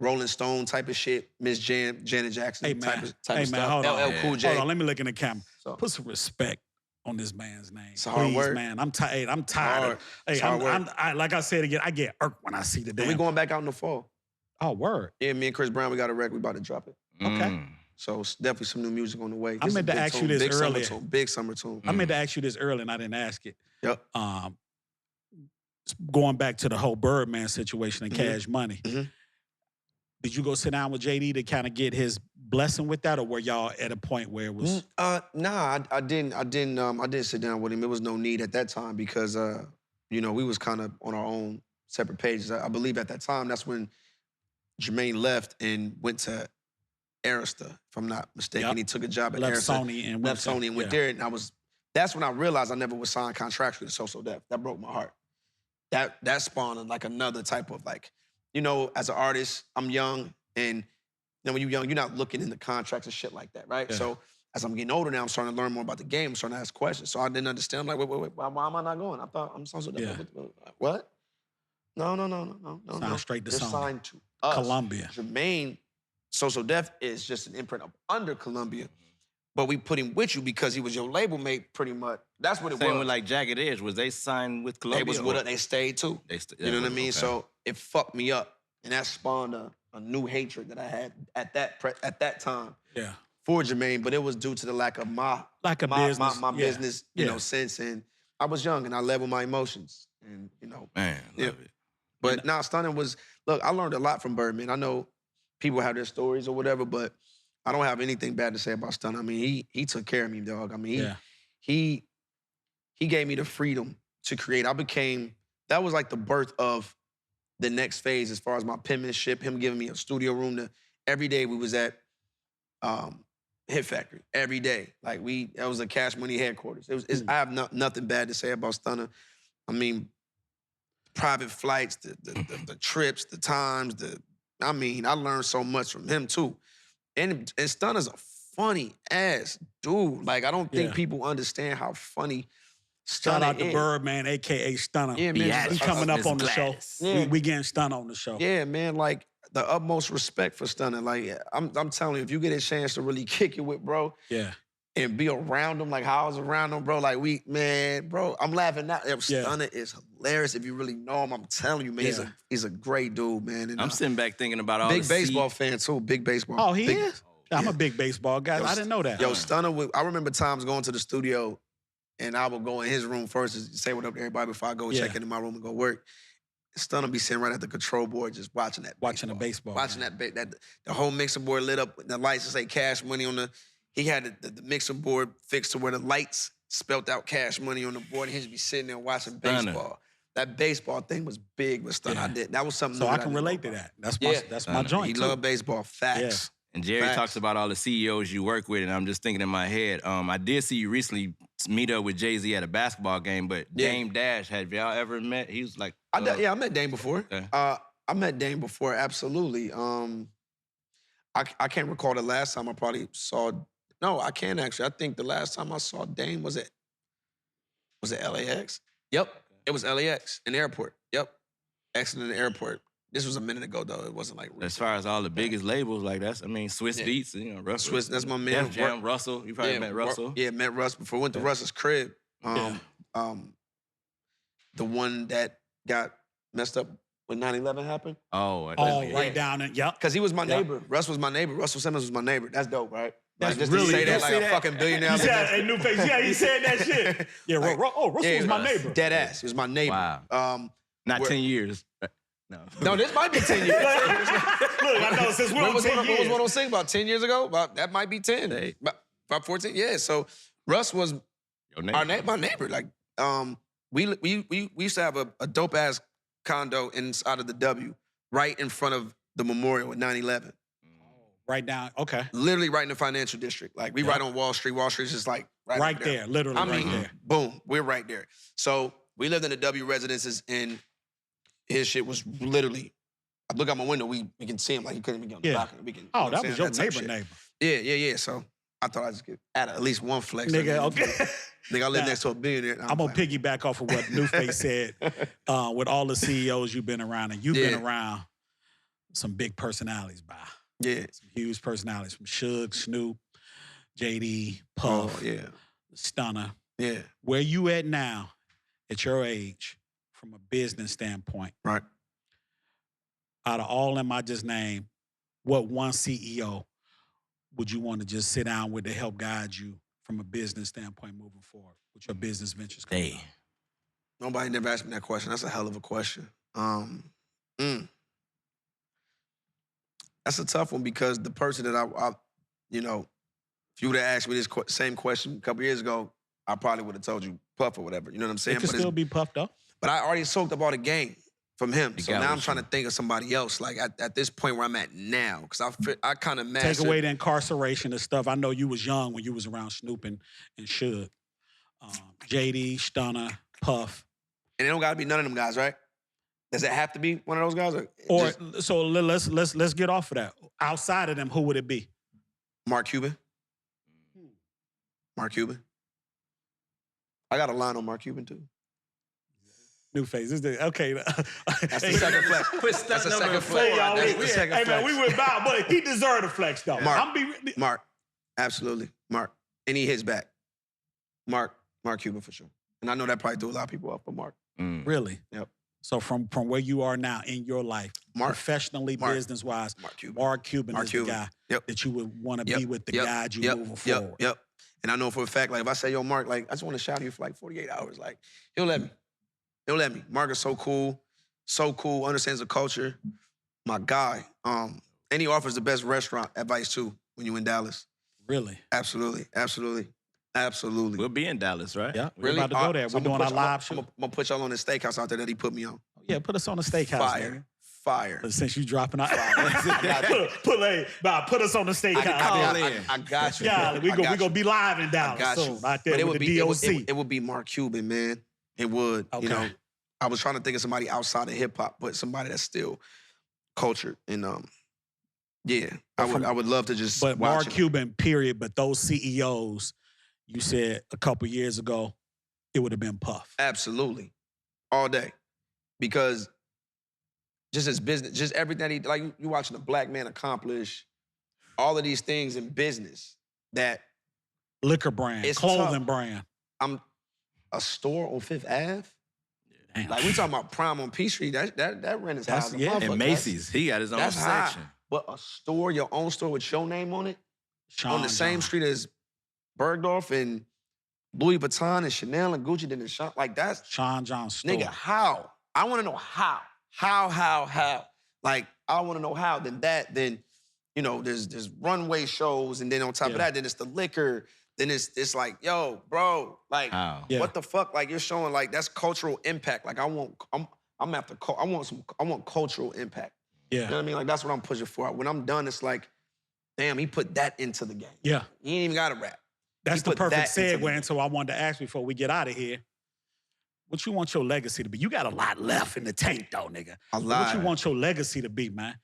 Rolling Stone type of shit, Miss Janet Jackson type of stuff. Hold on. LL Cool J. Hold on, let me look in the camera. Put some respect on this man's name. It's a hard word. Man. I'm tired. I'm tired. Like I said again, I get irked when I see the damn. We going back out in the fall. Oh, word. Yeah, me and Chris Brown, we got a record. We about to drop it. Okay. So it's definitely some new music on the way. I meant to ask you this earlier. Big summer tune. I meant to ask you this earlier and I didn't ask it. Yep. Going back to the whole Birdman situation and Cash Money. Did you go sit down with JD to kind of get his blessing with that, or were y'all at a point where it was? Nah, I didn't sit down with him. It was no need at that time because we was kind of on our own separate pages. I believe at that time that's when Jermaine left and went to Arista, if I'm not mistaken. Yep. He took a job at Arista. Left Sony and went there, and that's when I realized I never was signed contractually to So Def. That broke my heart. That spawned like another type of like, as an artist, I'm young, and when you're young, you're not looking into contracts and shit like that, right? Yeah. So as I'm getting older now, I'm starting to learn more about the game. I'm starting to ask questions. So I didn't understand. I'm like, wait, why am I not going? I thought I'm So Def. Yeah. What? No. Signed straight to They're Sony. Signed to us. Columbia. Jermaine, So Def is just an imprint of under Columbia. But we put him with you because he was your label mate, pretty much. That's what it was. Same with like Jagged Edge. Was they signed with Columbia? They was with us. They stayed too. You know what I mean? Okay. So it fucked me up, and that spawned a new hatred that I had at that time. Yeah. For Jermaine, but it was due to the lack of my business, sense. And I was young, and I led with my emotions. And, you know. Man, love it. But now Stunner was, look, I learned a lot from Birdman. I know people have their stories or whatever, but I don't have anything bad to say about Stunner. I mean, he took care of me, dog. I mean, he gave me the freedom to create. That was like the birth of the next phase as far as my penmanship, him giving me a studio room. Every day we was at Hit Factory, every day. Like that was a Cash Money headquarters. I have nothing bad to say about Stunner. I mean, private flights, the trips, the times, I learned so much from him too. And Stunner's a funny ass dude. Like, I don't think people understand how funny Stunner Shout out to is. Birdman, a.k.a. Stunner. Yeah, man. He coming up on the show. Yeah. We getting Stunner on the show. Yeah, man, like, the utmost respect for Stunner. Like, I'm telling you, if you get a chance to really kick it with bro, and be around him, like how I was around him, bro, like bro, I'm laughing now. Stunner is hilarious. If you really know him, I'm telling you, man, he's a great dude, man. And, I'm sitting back thinking about all big baseball fan too, big baseball. Oh, he is? I'm a big baseball guy. I didn't know that. Yo, Stunner, I remember times going to the studio and I would go in his room first and say what up to everybody before I go check into my room and go work. Stunner be sitting right at the control board just watching that Watching the baseball. Watching that the whole mixer board lit up with the lights that say Cash Money on the... He had the mixer board fixed to where the lights spelt out Cash Money on the board, and he'd just be sitting there watching baseball. That baseball thing was big with Stunner. I did. That was something. So I can relate to that. That's my joint. He too. loved baseball. Facts. Yeah. And Jerry talks about all the CEOs you work with, and I'm just thinking in my head, I did see you recently meet up with Jay-Z at a basketball game, but Dame Dash, have y'all ever met? He was like... I met Dame before. Okay. I met Dame before, absolutely. I can't recall the last time I probably saw... No, I can't actually. I think the last time I saw Dame was it LAX? Yep, it was LAX in the airport. Yep, accident in the airport. This was a minute ago though. It wasn't like as far as all the biggest labels like Swiss Beats, Russell. Swiss, that's my man. Jam, Russell. You probably met Russell. Met Russ before. Went to Russell's crib. The one that got messed up when 9/11 happened. Right down it. Yep. Because he was my neighbor. Russ was my neighbor. Russell Simmons was my neighbor. That's dope, right? That's just really, to say that like a fucking billionaire. He said, hey, new face. Yeah, he said that shit. Yeah, Russell was my neighbor. Dead ass. He was my neighbor. Wow. Not 10 years. No, this might be 10 years. Look, I know, since we're on 10 years. What was 106 about 10 years ago? That might be 10. About 14. Yeah, so Russ was my neighbor. Like, we used to have a dope-ass condo inside of the W, right in front of the memorial at 9/11. Right down, okay. Literally right in the financial district. Like, we right on Wall Street. Wall Street's just like right there, literally right there. Boom, we're right there. So we lived in the W residences, and his shit was literally, I look out my window, we can see him like he couldn't even get on the balcony. That was your neighbor. Yeah. So I thought I'd just get at least one flex. Nigga, okay. Nigga, I live next to a billionaire. I'm going to piggyback off of what Newface said with all the CEOs you've been around, and you've been around some big personalities, Yeah. Some huge personalities from Suge, Snoop, JD, Puff, Stunner. Yeah. Where you at now, at your age, from a business standpoint? Right. Out of all them I just named, what one CEO would you want to just sit down with to help guide you from a business standpoint moving forward with your business ventures? Nobody never asked me that question. That's a hell of a question. That's a tough one because the person that I if you would have asked me this same question a couple years ago, I probably would have told you Puff or whatever. You know what I'm saying? It could still be Puff though. But I already soaked up all the game from him. So now I'm trying to think of somebody else, like at this point where I'm at now. Because I kind of mastered. Take away the incarceration and stuff. I know you was young when you was around Snoop and Suge. JD, Stunner, Puff. And it don't got to be none of them guys, right? Does it have to be one of those guys? So let's get off of that. Outside of them, who would it be? Mark Cuban. Mark Cuban. I got a line on Mark Cuban too. Newface. Okay. That's the second flex. That's the second flex. Hey, man, we went by, but he deserved a flex, though. Mark. Absolutely. Mark. And he hits back. Mark Cuban for sure. And I know that probably threw a lot of people off, but Mark. Really? Yep. So from where you are now in your life, professionally, business-wise, Mark Cuban is the guy that you would want to be with, the guide you moving forward. And I know for a fact, like, if I say, yo, Mark, like, I just want to shout at you for like 48 hours, like, he'll let me. They'll let me. Mark is so cool, understands the culture. My guy. And he offers the best restaurant advice too when you in Dallas. Really? Absolutely. We'll be in Dallas, right? Yeah, we're about to go there. We're doing our live show. I'm gonna put y'all on the steakhouse out there that he put me on. Yeah, put us on the steakhouse. Fire. But since you dropping out, put us on the steakhouse. I got you. Yeah, we gonna be live in Dallas soon, right there with the DOC. It would be Mark Cuban, man. It would. Okay. You know, I was trying to think of somebody outside of hip hop, but somebody that's still cultured. And yeah, I would love to just. But watch Mark Cuban, period. But those CEOs, you said a couple years ago, it would have been Puff. Absolutely, all day, because just his business, just everything he like. You watching a black man accomplish all of these things in business that liquor brand, clothing brand. I'm a store on Fifth Ave. Damn. Like we talking about Prime on Peachtree, that rent is high as a motherfucker. And Macy's, he got his own section. High. But a store, your own store with your name on it, on the same street as Bergdorf and Louis Vuitton and Chanel and Gucci, then Sean, like that's Sean John's store. Nigga, how? I want to know how. How? Like I want to know how. Then you know, there's runway shows, and then on top of that, then it's the liquor. Then it's like, yo, bro, like, what the fuck? Like, you're showing like that's cultural impact. Like, I want cultural impact. Yeah. You know what I mean? Like, that's what I'm pushing for. When I'm done, it's like, damn, he put that into the game. Yeah. He ain't even got to rap. That's the perfect segue into what I wanted to ask before we get out of here. What you want your legacy to be? You got a lot left in the tank, though, nigga. A lot. What you want your legacy to be, man?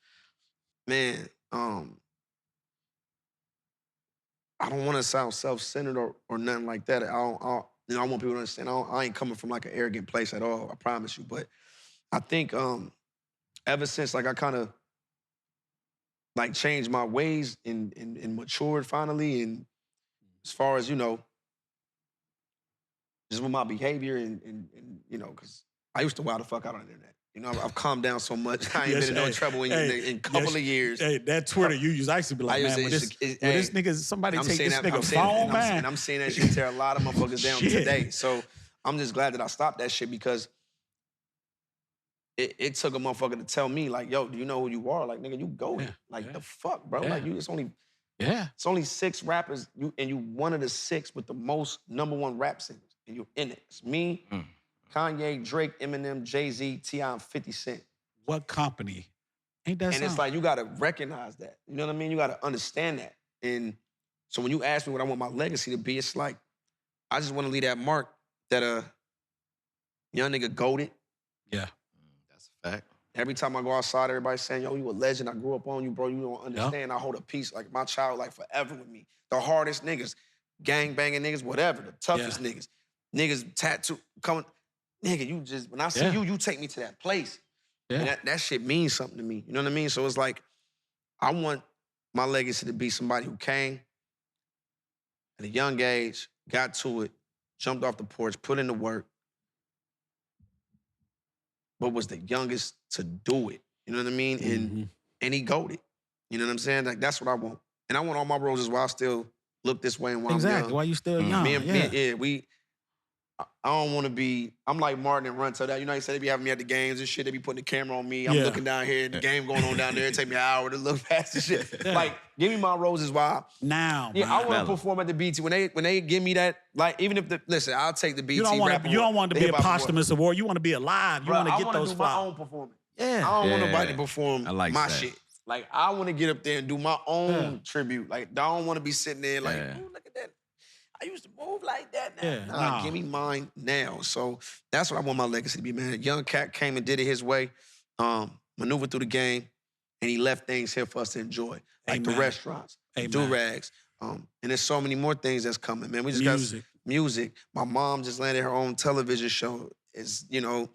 Man, I don't want to sound self-centered or nothing like that. I want people to understand. I ain't coming from like an arrogant place at all. I promise you. But I think ever since like I kind of like changed my ways and matured finally, and as far as you know, just with my behavior and you know, because I used to wild the fuck out on the internet. You know, I've calmed down so much. I ain't been in no trouble in a couple of years. Hey, that Twitter you use, I used to be like, man, this nigga, somebody take this nigga phone, man. And I'm seeing that shit tear a lot of motherfuckers down today. So I'm just glad that I stopped that shit because it took a motherfucker to tell me, like, yo, do you know who you are? Like, nigga, you go in. Like, the fuck, bro? Like, it's only 6 rappers, and you one of the 6 with the most #1 rap singles, and you're in it. It's me, Kanye, Drake, Eminem, Jay-Z, T.I., and 50 Cent. What company? Ain't that something? It's like, you gotta recognize that. You know what I mean? You gotta understand that. And so when you ask me what I want my legacy to be, it's like, I just wanna leave that mark that a young nigga goated. Yeah. That's a fact. Every time I go outside, everybody's saying, yo, you a legend. I grew up on you, bro. You don't understand. I hold a piece, like my child, like forever with me. The hardest niggas, gang banging niggas, whatever, the toughest niggas. Niggas tattoo, coming. Nigga, you just, when I see you, you take me to that place. Yeah. And that shit means something to me. You know what I mean? So it's like, I want my legacy to be somebody who came at a young age, got to it, jumped off the porch, put in the work, but was the youngest to do it. You know what I mean? And he goated. You know what I'm saying? Like, that's what I want. And I want all my roses while I still look this way and while I'm young. While you still young. I don't want to be, I'm like Martin and Run to that. You know, he said they be having me at the games and shit. They be putting the camera on me. I'm looking down here, the game going on down there. It take me an hour to look past the shit. Like, give me my roses while. Now, yeah, I want to perform at the BT. When they give me that, like, even if listen, I'll take the BT. You don't want to be a posthumous award. You want to be alive. You want to get those flowers. I want to do my own performance. Yeah. I don't want nobody to perform my shit. Like, I want to get up there and do my own tribute. Like, I don't want to be sitting there like, ooh, look at that. I used to move like that now. Give me mine now. So that's what I want my legacy to be, man. A young cat came and did it his way, maneuvered through the game, and he left things here for us to enjoy. Like the restaurants, do-rags. And there's so many more things that's coming, man. We just got music. My mom just landed her own television show. It's, you know,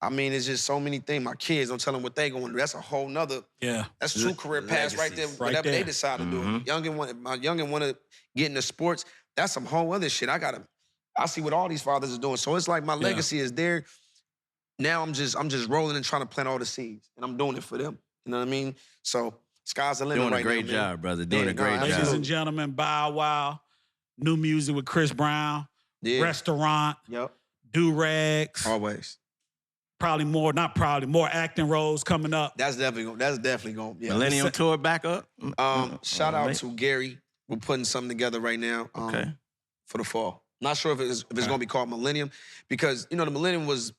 I mean, it's just so many things. My kids, don't tell them what they going to do. That's a whole nother, that's 2 career paths right there, whatever they decide to do. My youngin' want to get into sports. That's some whole other shit. I see what all these fathers are doing. So it's like my legacy is there. Now I'm just rolling and trying to plant all the seeds. And I'm doing it for them. You know what I mean? So sky's the limit right now. Doing a great job, brother. Doing a great job. Ladies and gentlemen, Bow Wow. New music with Chris Brown. Restaurant. Do-rags. Always. more acting roles coming up. That's definitely going. Yeah. Millennium Tour back up. Shout out to Gary. We're putting something together right now. For the fall. Not sure if it's going to be called Millennium, because the Millennium was,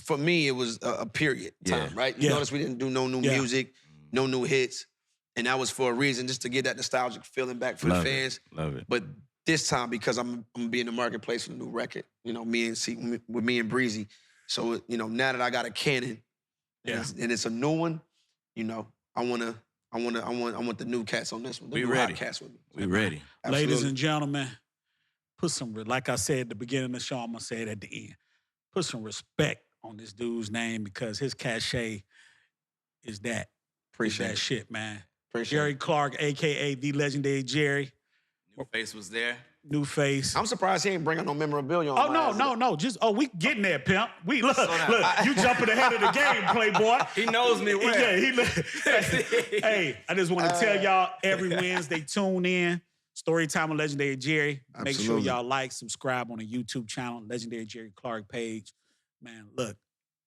for me, it was a period time, right? You notice we didn't do no new music, no new hits, and that was for a reason, just to get that nostalgic feeling back for the fans. Love it. But this time, because I'm gonna be in the marketplace for the new record, with me and Breezy. So now that I got a canon, and it's a new one, I want the new cats on this one. The We new ready. hot cats with me. We ready. Absolutely. Ladies and gentlemen, put some, like I said at the beginning of the show, I'm gonna say it at the end. Put some respect on this dude's name, because his cachet is that. Appreciate that shit, man. Appreciate Jerry Clark, aka the legendary Jerry. New face was there. New face. I'm surprised he ain't bringing no memorabilia on. No. We getting there, pimp. We look, you jumping ahead of the game, Playboy. He knows me well. Hey, I just want to tell y'all, every Wednesday, tune in. Storytime with Legendary Jerry. Make sure y'all like, subscribe on the YouTube channel, Legendary Jerry Clark page. Man, look,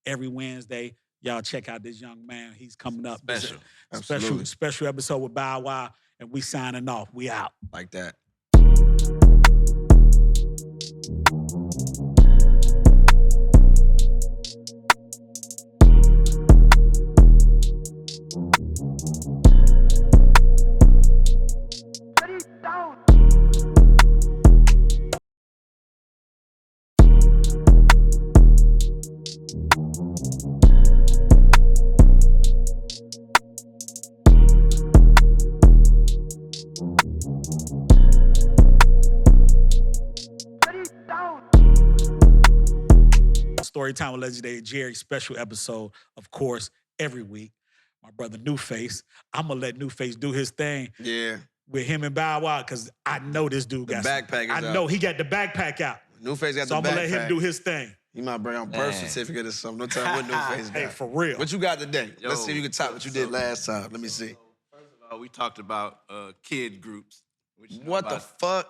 every Wednesday, y'all check out this young man. He's coming up. Special episode with Bow Wow, and we signing off. We out. Like that. Storytime with Legendary Jerry, special episode, of course, every week. My brother New Face. I'm gonna let New Face do his thing. Yeah. With him and Bow Wow, because I know this dude got the backpack. I know he got the backpack out. New Face got so the backpack. So I'm gonna let him do his thing. He might bring out birth certificate or something. Don't tell me what New Face got. Hey, for real. What you got today? Let's see if you can top what you did last time. Let me see. First of all, we talked about kid groups. What the fuck?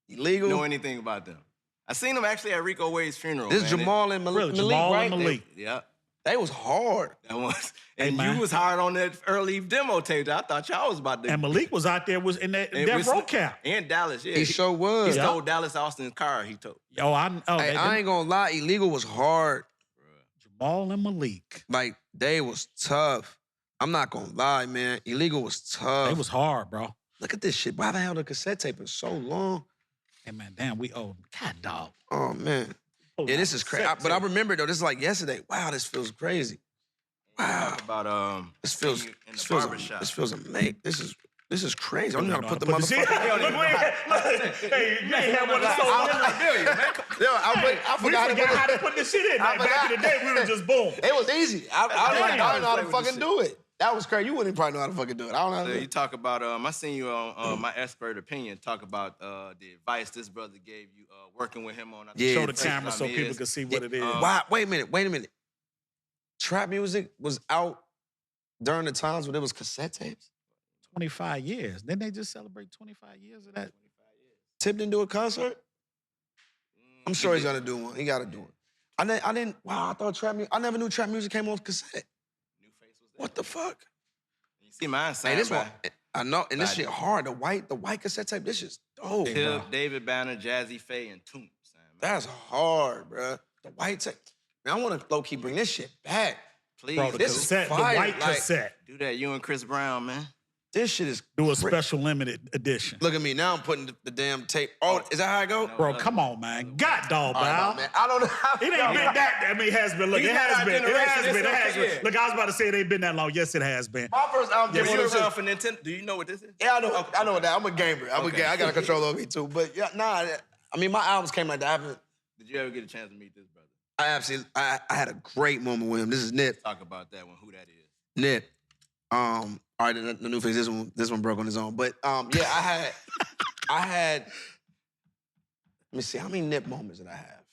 Illegal? Know anything about them? I seen them actually at Rico Wade's funeral. This Jamal and Malik, right? And Malik. Yeah. They was hard. That was. And you was hard on that early demo tape. I thought y'all was about to. And Malik was out there, was in that road cap. In Dallas, yeah. He sure was. He stole Dallas Austin's car, he told. I ain't gonna lie, Illegal was hard. Jamal and Malik. Like, they was tough. I'm not gonna lie, man. Illegal was tough. They was hard, bro. Look at this shit. Why haven't I held a cassette tape in so long? Hey, man, damn, we owe God, dog. Oh, man. Yeah, this is crazy. But I remember, though, this is like yesterday. Wow, this feels crazy. Wow. About this feels amazing. This is crazy. I don't know how to put the motherfucker. Hey, you ain't had one of those man. I forgot how to put this shit in. Back in the day, we were just boom. It was easy. I don't know how to fucking do it. That was crazy. You wouldn't probably know how to fucking do it. I don't know how to do it. You talk about, I seen you on My Expert Opinion talk about the advice this brother gave you working with him on. Show the camera so people can see what it is. Wow, wait a minute. Trap music was out during the times when it was cassette tapes? 25 years. Didn't they just celebrate 25 years of that? 25 years. Tip didn't do a concert? I'm sure he's gonna do one. He gotta do it. I thought trap music, I never knew trap music came off cassette. New Face was there. What the fuck? You see mine Hey, this one, I know, and this shit hard. The white cassette tape, this shit's dope. Tip, David Banner, Jazzy Faye, and Toomp. That's hard, bro. The white tape. Man, I want to low-key bring this shit back. Please. Bro, this cassette, is fire. the white cassette. Do that, you and Chris Brown, man. This shit is Do a special limited edition. Look at me, now I'm putting the damn tape. Oh, is that how I go? Bro, come on, man. God dog, bro. I don't know how. It ain't been that. I mean, it has been. Look, it has been. It has been. Look, I was about to say it ain't been that long. Yes, it has been. My first album. You around for Nintendo? Do you know what this is? Yeah, I know. I know that. I'm a gamer. I got a control over me too. But yeah, nah. I mean, my albums came like that. Did you ever get a chance to meet this brother? I had a great moment with him. This is Nip. Talk about that one. Who that is? Nip. All right, the New Face. This one broke on his own. But yeah, I had. Let me see. How many Nip moments did I have?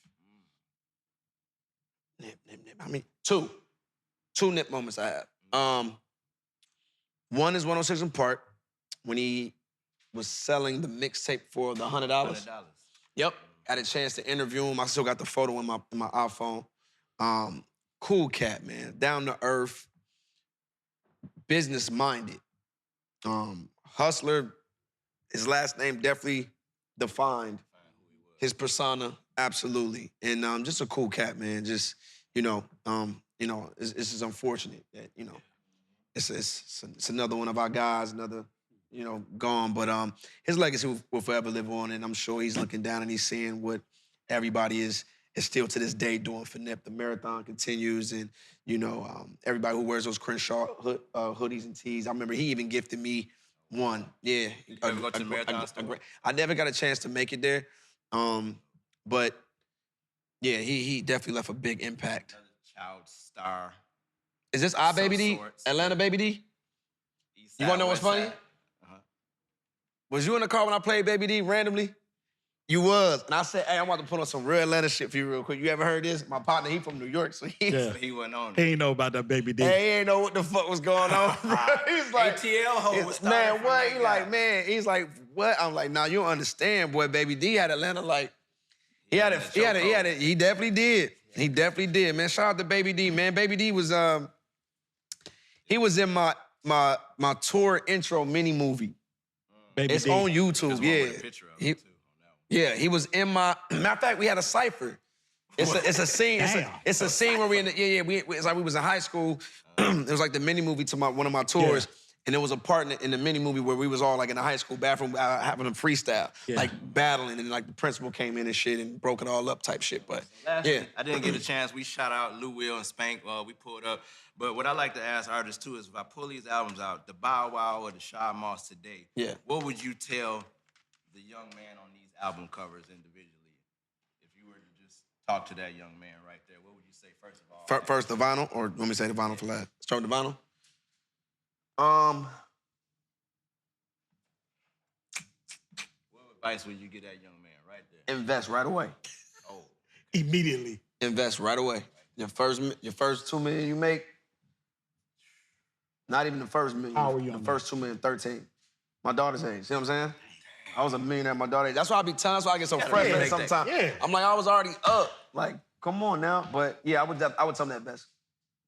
Nip. I mean, two Nip moments I have. One is 106 in Park when he was selling the mixtape for the $100. $100. Yep. Had a chance to interview him. I still got the photo in my iPhone. Cool cat, man. Down to earth, business minded. Hustler, his last name definitely defined his persona, absolutely. And just a cool cat, man. Just, it's just unfortunate that, it's another one of our guys, another, gone. But his legacy will forever live on, and I'm sure he's looking down and he's seeing what everybody is still to this day doing for Nip. The marathon continues, and everybody who wears those Crenshaw hoodies and tees. I remember he even gifted me one. Yeah, you ever go to the marathon store? I never got a chance to make it there, but yeah, he definitely left a big impact. Another child star. Is this our Baby D? Atlanta Baby D? You wanna know what's funny? Was you in the car when I played Baby D randomly? You was. And I said, hey, I want to put on some real Atlanta shit for you real quick. You ever heard this? My partner, he from New York, so he wasn't on it. He ain't know about that Baby D. Hey, he ain't know what the fuck was going on. He's like, ATL hoe was man, what? He like, man, he's like, what? I'm like, nah, you don't understand, boy. Baby D had Atlanta like, he definitely did. He definitely did, man. Shout out to Baby D, man. Baby D was, he was in my tour intro mini movie. Baby it's D. on YouTube, yeah. Yeah, he was in my. Matter of fact, we had a cipher. It's a scene. It's a scene where we in the, it's like we was in high school. It was like the mini movie to one of my tours, and there was a part in the mini movie where we was all like in the high school bathroom having a freestyle, like battling, and like the principal came in and shit and broke it all up type shit. But I didn't get a chance. We shout out Lou Will and Spank. We pulled up. But what I like to ask artists too is if I pull these albums out, the Bow Wow or the Shy Moss today, what would you tell the young man on these album covers individually? If you were to just talk to that young man right there, what would you say first of all? First the vinyl, or let me say the vinyl for last? Start with the vinyl? What advice would you give that young man right there? Invest right away. Oh. Immediately. Invest right away. Your first $2 million you make, not even the first million. How old are you? The first $2 million, 13. My daughter's age. See what I'm saying? I was a millionaire at my daughter's age. That's why I be telling. That's why I get so frustrated sometimes. Yeah. I'm like, I was already up. Like, come on now. But yeah, I would tell them that best.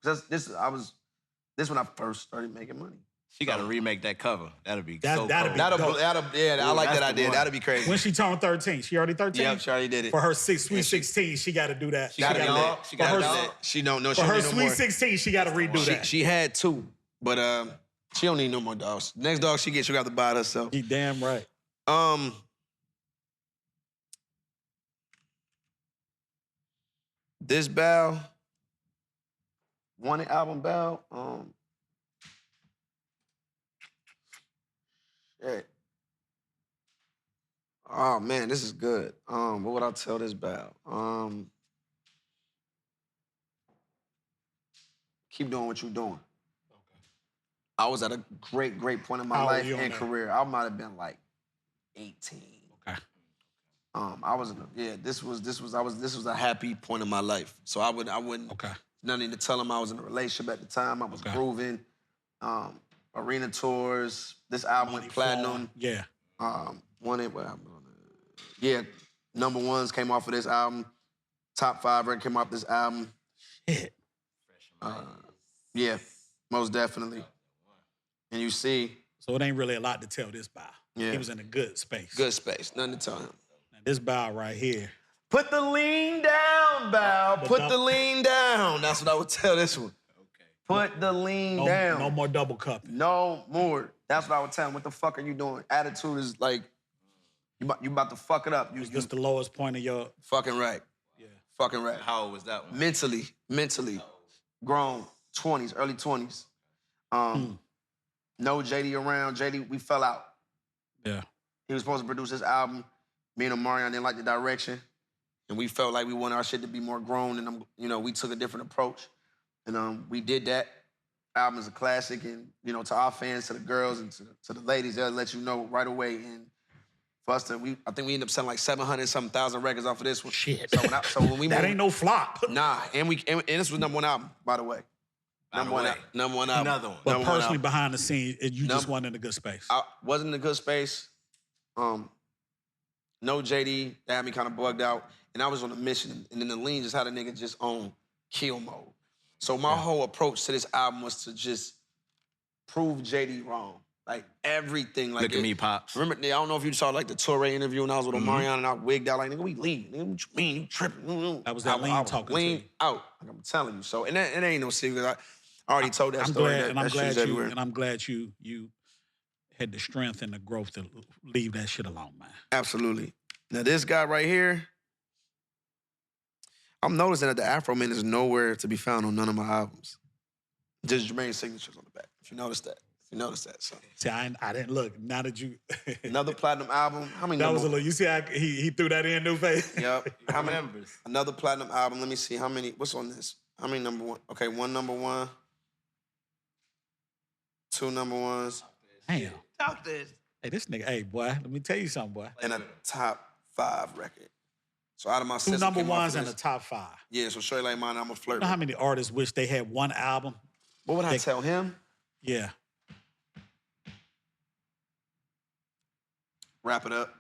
This when I first started making money. She got to remake that cover. That'll be that'll cool. be dope. I like that idea. That'll be crazy. When she turned 13, she already 13? Yep, she already did it. For her sweet 16, she got to do that. She got to She don't know. For her sweet 16, she got to redo that. She had 2, but she don't need no more dogs. Next dog she gets, she'll have to buy it herself. You damn right. This Bow, Wanted album Bow, shit. Oh man, this is good. What would I tell this Bow? Keep doing what you're doing. I was at a great point in my life and career. I might have been like 18. Okay. This was a happy point in my life. So I wouldn't. Okay. Nothing to tell him. I was in a relationship at the time. I was grooving. Arena tours. This album went platinum. Yeah. Number ones came off of this album. Top 5 record came off this album. Shit. Yeah, most definitely. And you see. So it ain't really a lot to tell this Bow. Yeah. He was in a good space. Good space. Nothing to tell him. Now, this Bow right here. Put the lean down, Bow. Put the lean down. That's what I would tell this one. Okay. Put the lean down. No more double cupping. No more. That's what I would tell him. What the fuck are you doing? Attitude is like, you about to fuck it up. Is this the lowest point of your... Fucking right. Yeah. Fucking right. How old was that one? Mentally. Grown. 20s, early 20s. No JD around. JD, we fell out. Yeah. He was supposed to produce this album. Me and Omarion didn't like the direction. And we felt like we wanted our shit to be more grown, and we took a different approach. And we did that. Album is a classic, and to our fans, to the girls, and to the ladies, they'll let you know right away. And for us I think we ended up selling like 700-something records off of this one. Shit. So when we that ain't no flop. Nah, and this was number 1 album, by the way. Number one album. Another one. But personally, behind the scenes, you just wasn't in a good space. I wasn't in a good space. No JD, that had me kind of bugged out. And I was on a mission. And then the lean just had a nigga just on kill mode. So my whole approach to this album was to just prove JD wrong. Like everything. Like Look at me, Pops. Remember, I don't know if you saw like the Toure interview when I was with Omarion and I wigged out like, nigga, we leave. Nigga, what you mean? You tripping? That was that lean talking lean to you. out. Like I'm telling you. So, and it ain't no secret. I already told that story. I'm glad you had the strength and the growth to leave that shit alone, man. Absolutely. Now this guy right here, I'm noticing that the Afro Man is nowhere to be found on none of my albums. Just Jermaine's signatures on the back. If you notice that. So. See, I didn't look. Now that you... Another platinum album. How many That numbers? was a look. You see how he threw that in, new face? Yep. How many numbers? Another platinum album. Let me see how many. What's on this? How many number one? Okay, 1 number 1. 2 number 1s. Damn. Top this. Hey, this nigga, hey, boy, let me tell you something, boy. And a top 5 record. So out of my 2 number 1s and a top 5. Yeah, so Shorty Like Mine, I'm a flirt. You know how many artists wish they had one album? What would I tell him? Yeah. Wrap it up.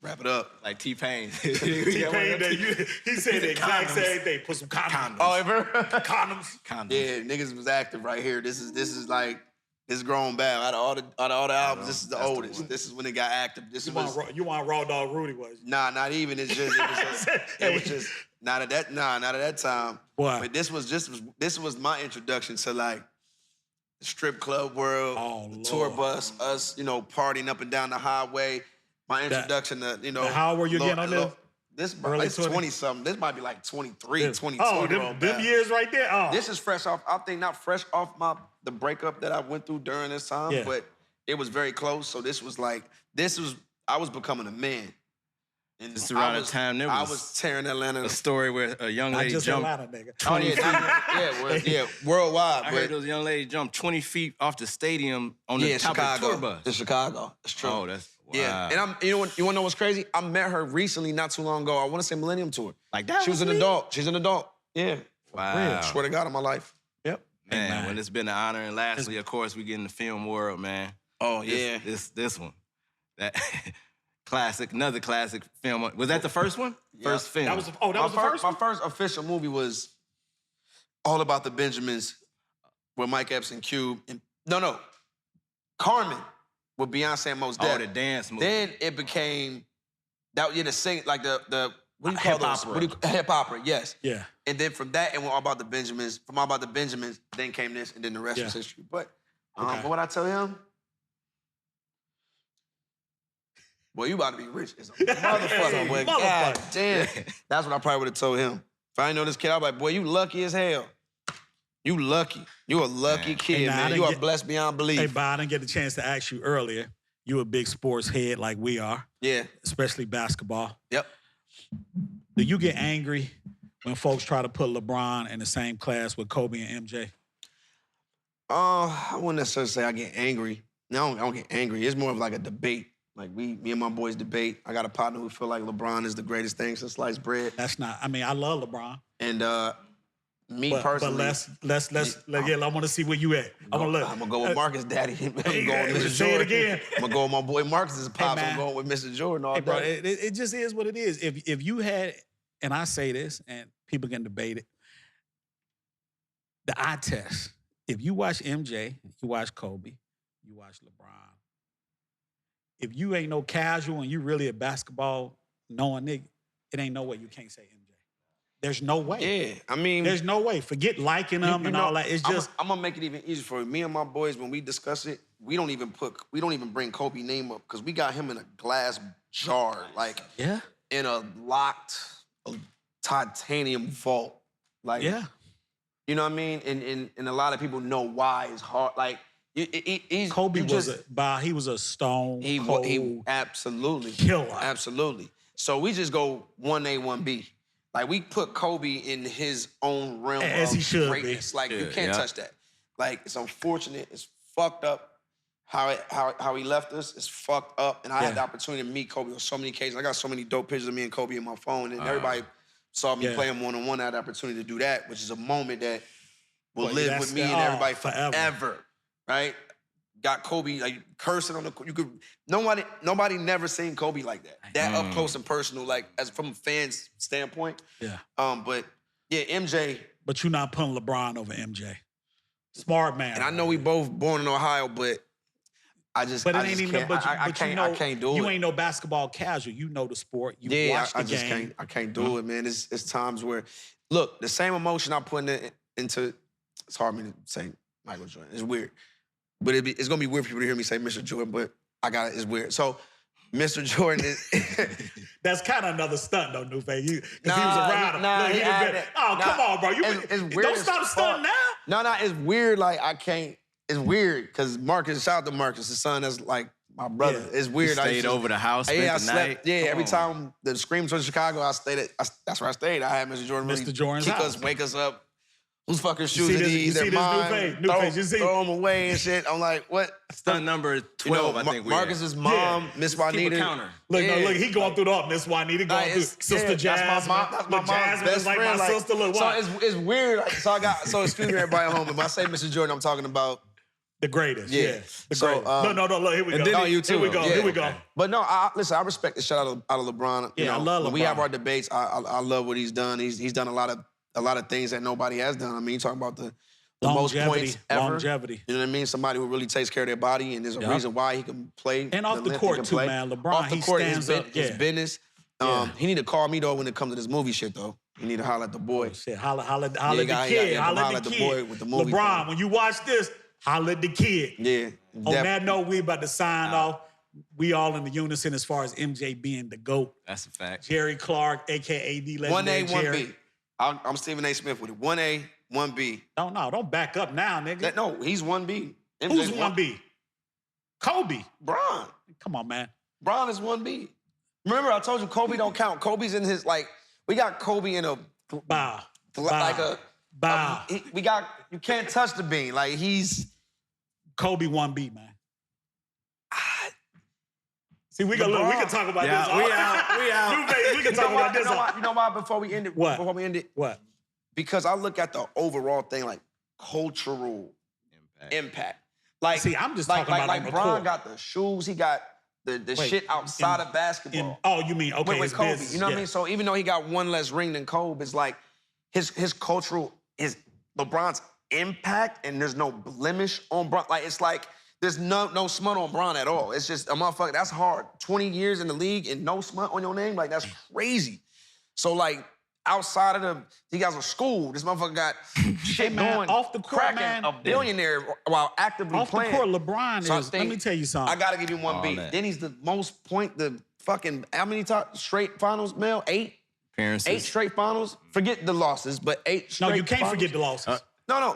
Wrap it up. Like T-Pain. He said the exact same thing. Put some condoms. Oh, ever? Condoms. Yeah, niggas was active right here. This is like, this grown bad. Out of all the albums, this is the oldest. This is when it got active. You want Raw Dog Rudy, was you? Nah, not even. It was just not at that time. What? But this was my introduction to like the strip club world, the tour bus, us, partying up and down the highway. My introduction to, how old were you getting on this? This it's 20-something. This might be like 23, 22. Oh, them years right there? Oh. This is fresh off, I think not fresh off the breakup that I went through during this time, but it was very close. So I was becoming a man. And this around the time I was tearing Atlanta. A story where a young lady jumped. Atlanta, nigga. 20 feet. Worldwide. I heard those young ladies jump 20 feet off the stadium on the top of the tour bus. In Chicago. That's true. Oh, that's wow. Yeah. And you want to know what's crazy? I met her recently, not too long ago. I want to say Millennium Tour. Like that. She was an adult. She's an adult. Yeah. Wow. Swear to God on my life. Yep. Man, when it's been an honor. And lastly, of course, we get in the film world, man. Oh, yeah. This one. That classic, another classic film. Was that the first one? Yep. First film. That was the first one? My first official movie was All About the Benjamins with Mike Epps and Cube. And, no. Carmen with Beyonce and Mos Def. Oh, the dance movie. Then it became, the sing, like the what do you call those? Opera. Hip opera, yes. Yeah. And then from that, and All About the Benjamins, from All About the Benjamins, then came this, and then the rest was history. But what I tell him? Boy, you about to be rich as a motherfucker, boy. God damn. That's what I probably would have told him. If I didn't know this kid, I'd be like, boy, you lucky as hell. You lucky. You a lucky kid, man. You are blessed beyond belief. Hey, Bob, I didn't get the chance to ask you earlier. You a big sports head like we are. Yeah. Especially basketball. Yep. Do you get angry when folks try to put LeBron in the same class with Kobe and MJ? I wouldn't necessarily say I get angry. No, I don't get angry. It's more of like a debate. Like me and my boys debate. I got a partner who feel like LeBron is the greatest thing since sliced bread. That's not. I mean, I love LeBron. And me personally. But I want to see where you at. I'm gonna go with Marcus, Daddy. I'm gonna go with Mr. Say it again. I'm gonna go with my boy Marcus's pops. I'm going with Mr. Jordan all day. Bro, it just is what it is. If you had, and I say this, and people can debate it, the eye test. If you watch MJ, you watch Kobe, you watch LeBron. If you ain't no casual and you really a basketball knowing nigga, it ain't no way you can't say MJ. There's no way. Yeah, I mean, there's no way. Forget liking them and all that. It's just I'm gonna make it even easier for me and my boys when we discuss it. We don't even bring Kobe name up because we got him in a glass jar, like in a locked titanium vault, like you know what I mean. And a lot of people know why it's hard, like. Kobe was a stone cold he absolutely killer. Absolutely. So we just go 1A, 1B. Like we put Kobe in his own realm as he should greatness. Be. Like you can't touch that. Like it's unfortunate. It's fucked up how he left us. It's fucked up. And I had the opportunity to meet Kobe on so many occasions. I got so many dope pictures of me and Kobe in my phone, and everybody saw me play him one-on-one. I had the opportunity to do that, which is a moment that will live with me and everybody forever. Right? Got Kobe like cursing on the. Nobody never seen Kobe like that. That up close and personal, like as from a fan's standpoint. Yeah. But Yeah, MJ. But you're not putting LeBron over MJ. Smart man. And I know we both born in Ohio, but I just But it I ain't just even. can't, But I can't do it. You ain't no basketball casual. You know the sport. You watch the game. I can't do it, man. It's times where, look, the same emotion I put into. It's hard for me to say Michael Jordan. It's weird, but it's gonna be weird for people to hear me say Mr. Jordan. But I got it. It's weird. So, Mr. Jordan is. That's kind of another stunt, though, Nufe. Because he was around. Come on, bro. It's weird. Don't stop stunting now. No, it's weird. Like I can't. It's weird because Marcus, shout out to Marcus, his son. That's like my brother. Yeah. It's weird. You stayed over the house. I slept. Night. Yeah, every time the Screams was in Chicago, I stayed. That's where I stayed. I had Mr. Jordan. Mr. Jordan's kick house. us, wake us up. Whose fucking shoes are these? They're mine. New face. Throw them away and shit. I'm like, what? Stunt number 12, I think. Marcus's mom, Miss Juanita. Look, he going through the Miss Juanita, going through Sister Jasmine. That's my mom's best friend. Like my sister. Look, so it's weird. So excuse me, everybody at home. When I say Mr. Jordan, I'm talking about the greatest. Yeah. The greatest. No. Look, here we go. No, you too. Here we go. But no, listen. I respect the shit out of LeBron. Yeah, I love LeBron. When we have our debates, I love what he's done. He's done a lot of things that nobody has done. I mean, you're talking about the most points ever. Longevity. You know what I mean? Somebody who really takes care of their body, and there's a reason why he can play. And off the court, too, man. LeBron, off the court, stands up. His business. He need to call me, though, when it comes to this movie shit, though. He need to holler at the boy. Shit, holler at the kid. Holler at the boy with the movie. LeBron, when you watch this, holler at the kid. Yeah. On that note, we about to sign off. We all in the unison as far as MJ being the GOAT. That's a fact. Jerry Clark, a.k.a. the legendary 1A, 1B. I'm Stephen A. Smith with it. 1A, 1B. Don't back up now, nigga. No, he's 1B. MJ's Who's 1B? Kobe. Bron. Come on, man. Bron is 1B. Remember, I told you Kobe don't count. Kobe's in his, we got Kobe in a... Bow. You can't touch the bean. Like, he's... Kobe 1B, man. See, we can talk about this. We out. We can talk about this. You know why? Before we end it. What? Before we end it. What? Because I look at the overall thing like cultural impact. Like, see, I'm just talking about like Bron got the shoes. He got the shit outside of basketball. You mean with Kobe? Business. You know what I mean? So even though he got one less ring than Kobe, it's like his cultural LeBron's impact, and there's no blemish on Bron. Like it's like. There's no smut on Bron at all. It's just a motherfucker. That's hard. 20 years in the league and no smut on your name, like that's crazy. So like outside of he got a school. This motherfucker got shit going off the court, cracking a billionaire while actively playing. Off the court, LeBron is. Let me tell you something. I gotta give him 1B. Then he's the most the fucking how many straight finals, Mel? 8 appearances. 8 straight finals. Forget the losses, but 8 straight. No, you can't finals. forget the losses. No.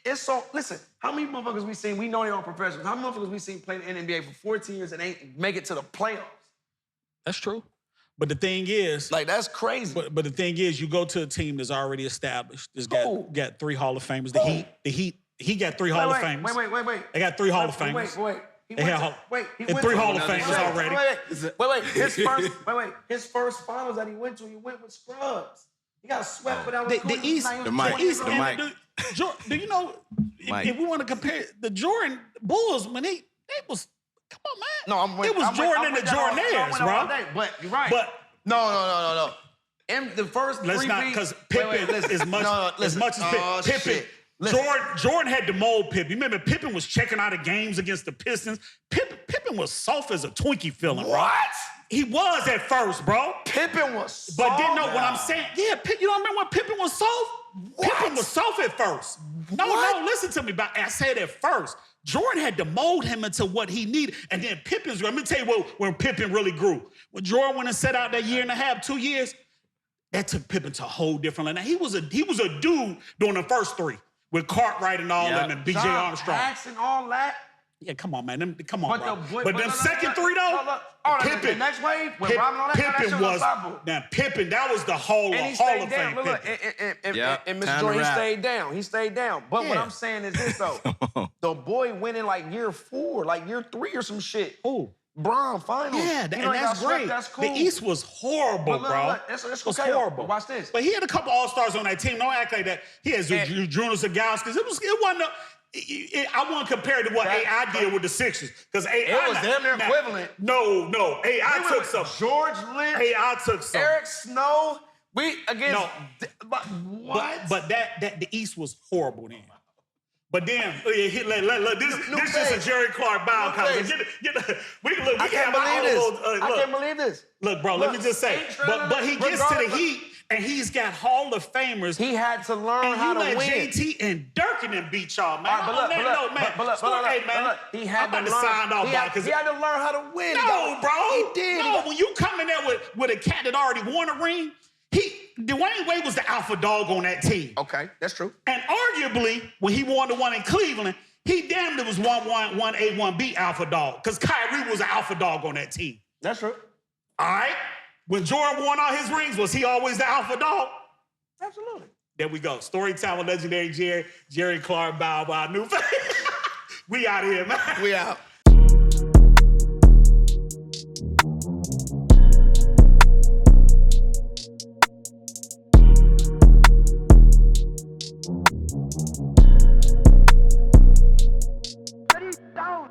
It's so, listen, how many motherfuckers we seen, we know they aren't professionals, how many motherfuckers we seen play in the NBA for 14 years and ain't make it to the playoffs? That's true. But the thing is... Like, that's crazy. But the thing is, you go to a team that's already established. That's got 3 Hall of Famers. The Heat, he got 3 Hall of Famers. Wait. They got 3 Hall of Famers. He went 3 Hall of Famers already. Wait. His first finals that he went with Scrubs. He got swept for that. The East, do you know, if we want to compare the Jordan Bulls, when they was, come on, man. It was Jordan and the Jordaires, bro. But you're right. But no. The first let's not, because Pippen as much as Pippen. Jordan had to mold Pippen. You remember Pippen was checking out of games against the Pistons. Pippen was soft as a Twinkie feeling, bro. What? He was at first, bro. Pippen was soft. But didn't know what I'm saying. Yeah, you don't remember when Pippen was soft? What? Pippen was soft at first. No, listen to me. I said at first. Jordan had to mold him into what he needed. And then let me tell you when Pippen really grew. When Jordan went and set out that 1.5 years, that took Pippen to a whole different level. Now, he was a dude during the first 3 with Cartwright and all them and B.J. Armstrong. And all that. Yeah, come on, man. Come on, bro. But them second 3, though, Pippen. The next wave, when Robin all that Pippen was Pippen. That was the Hall of Fame. And Mr. Jordan, he stayed down. But what I'm saying is this, though. The boy went in like year 4, like year 3 or some shit. Who? Bron, finals. Yeah, and that's great. That's cool. The East was horrible, bro. It was horrible. But watch this. But he had a couple All-Stars on that team. Don't act like that. He had Jonas Zagauskas. It wasn't I want to compare it to what AI did with the Sixers. Because AI... It was damn near equivalent. No. AI took some. George Lynch. AI took some. Eric Snow. We against No. but what? But that the East was horrible then. But then, look, this is a Jerry Clark Bow comment. I can't believe this. Look, bro, let me just say. But he gets to the Heat, and he's got Hall of Famers. He had to learn how to win. And you let JT and Dirk and them beat y'all, man. He had to learn how to win. No, bro. He did. No, when you come in there with a cat that already won a ring, Dwayne Wade was the alpha dog on that team. Okay, that's true. And arguably, when he won the one in Cleveland, he damn near was 1-1, 1A, 1B alpha dog. Because Kyrie was an alpha dog on that team. That's true. All right? When Jordan won all his rings, was he always the alpha dog? Absolutely. There we go. Storytime with legendary Jerry Clark, Bow, new face. We out of here, man. We out. Down.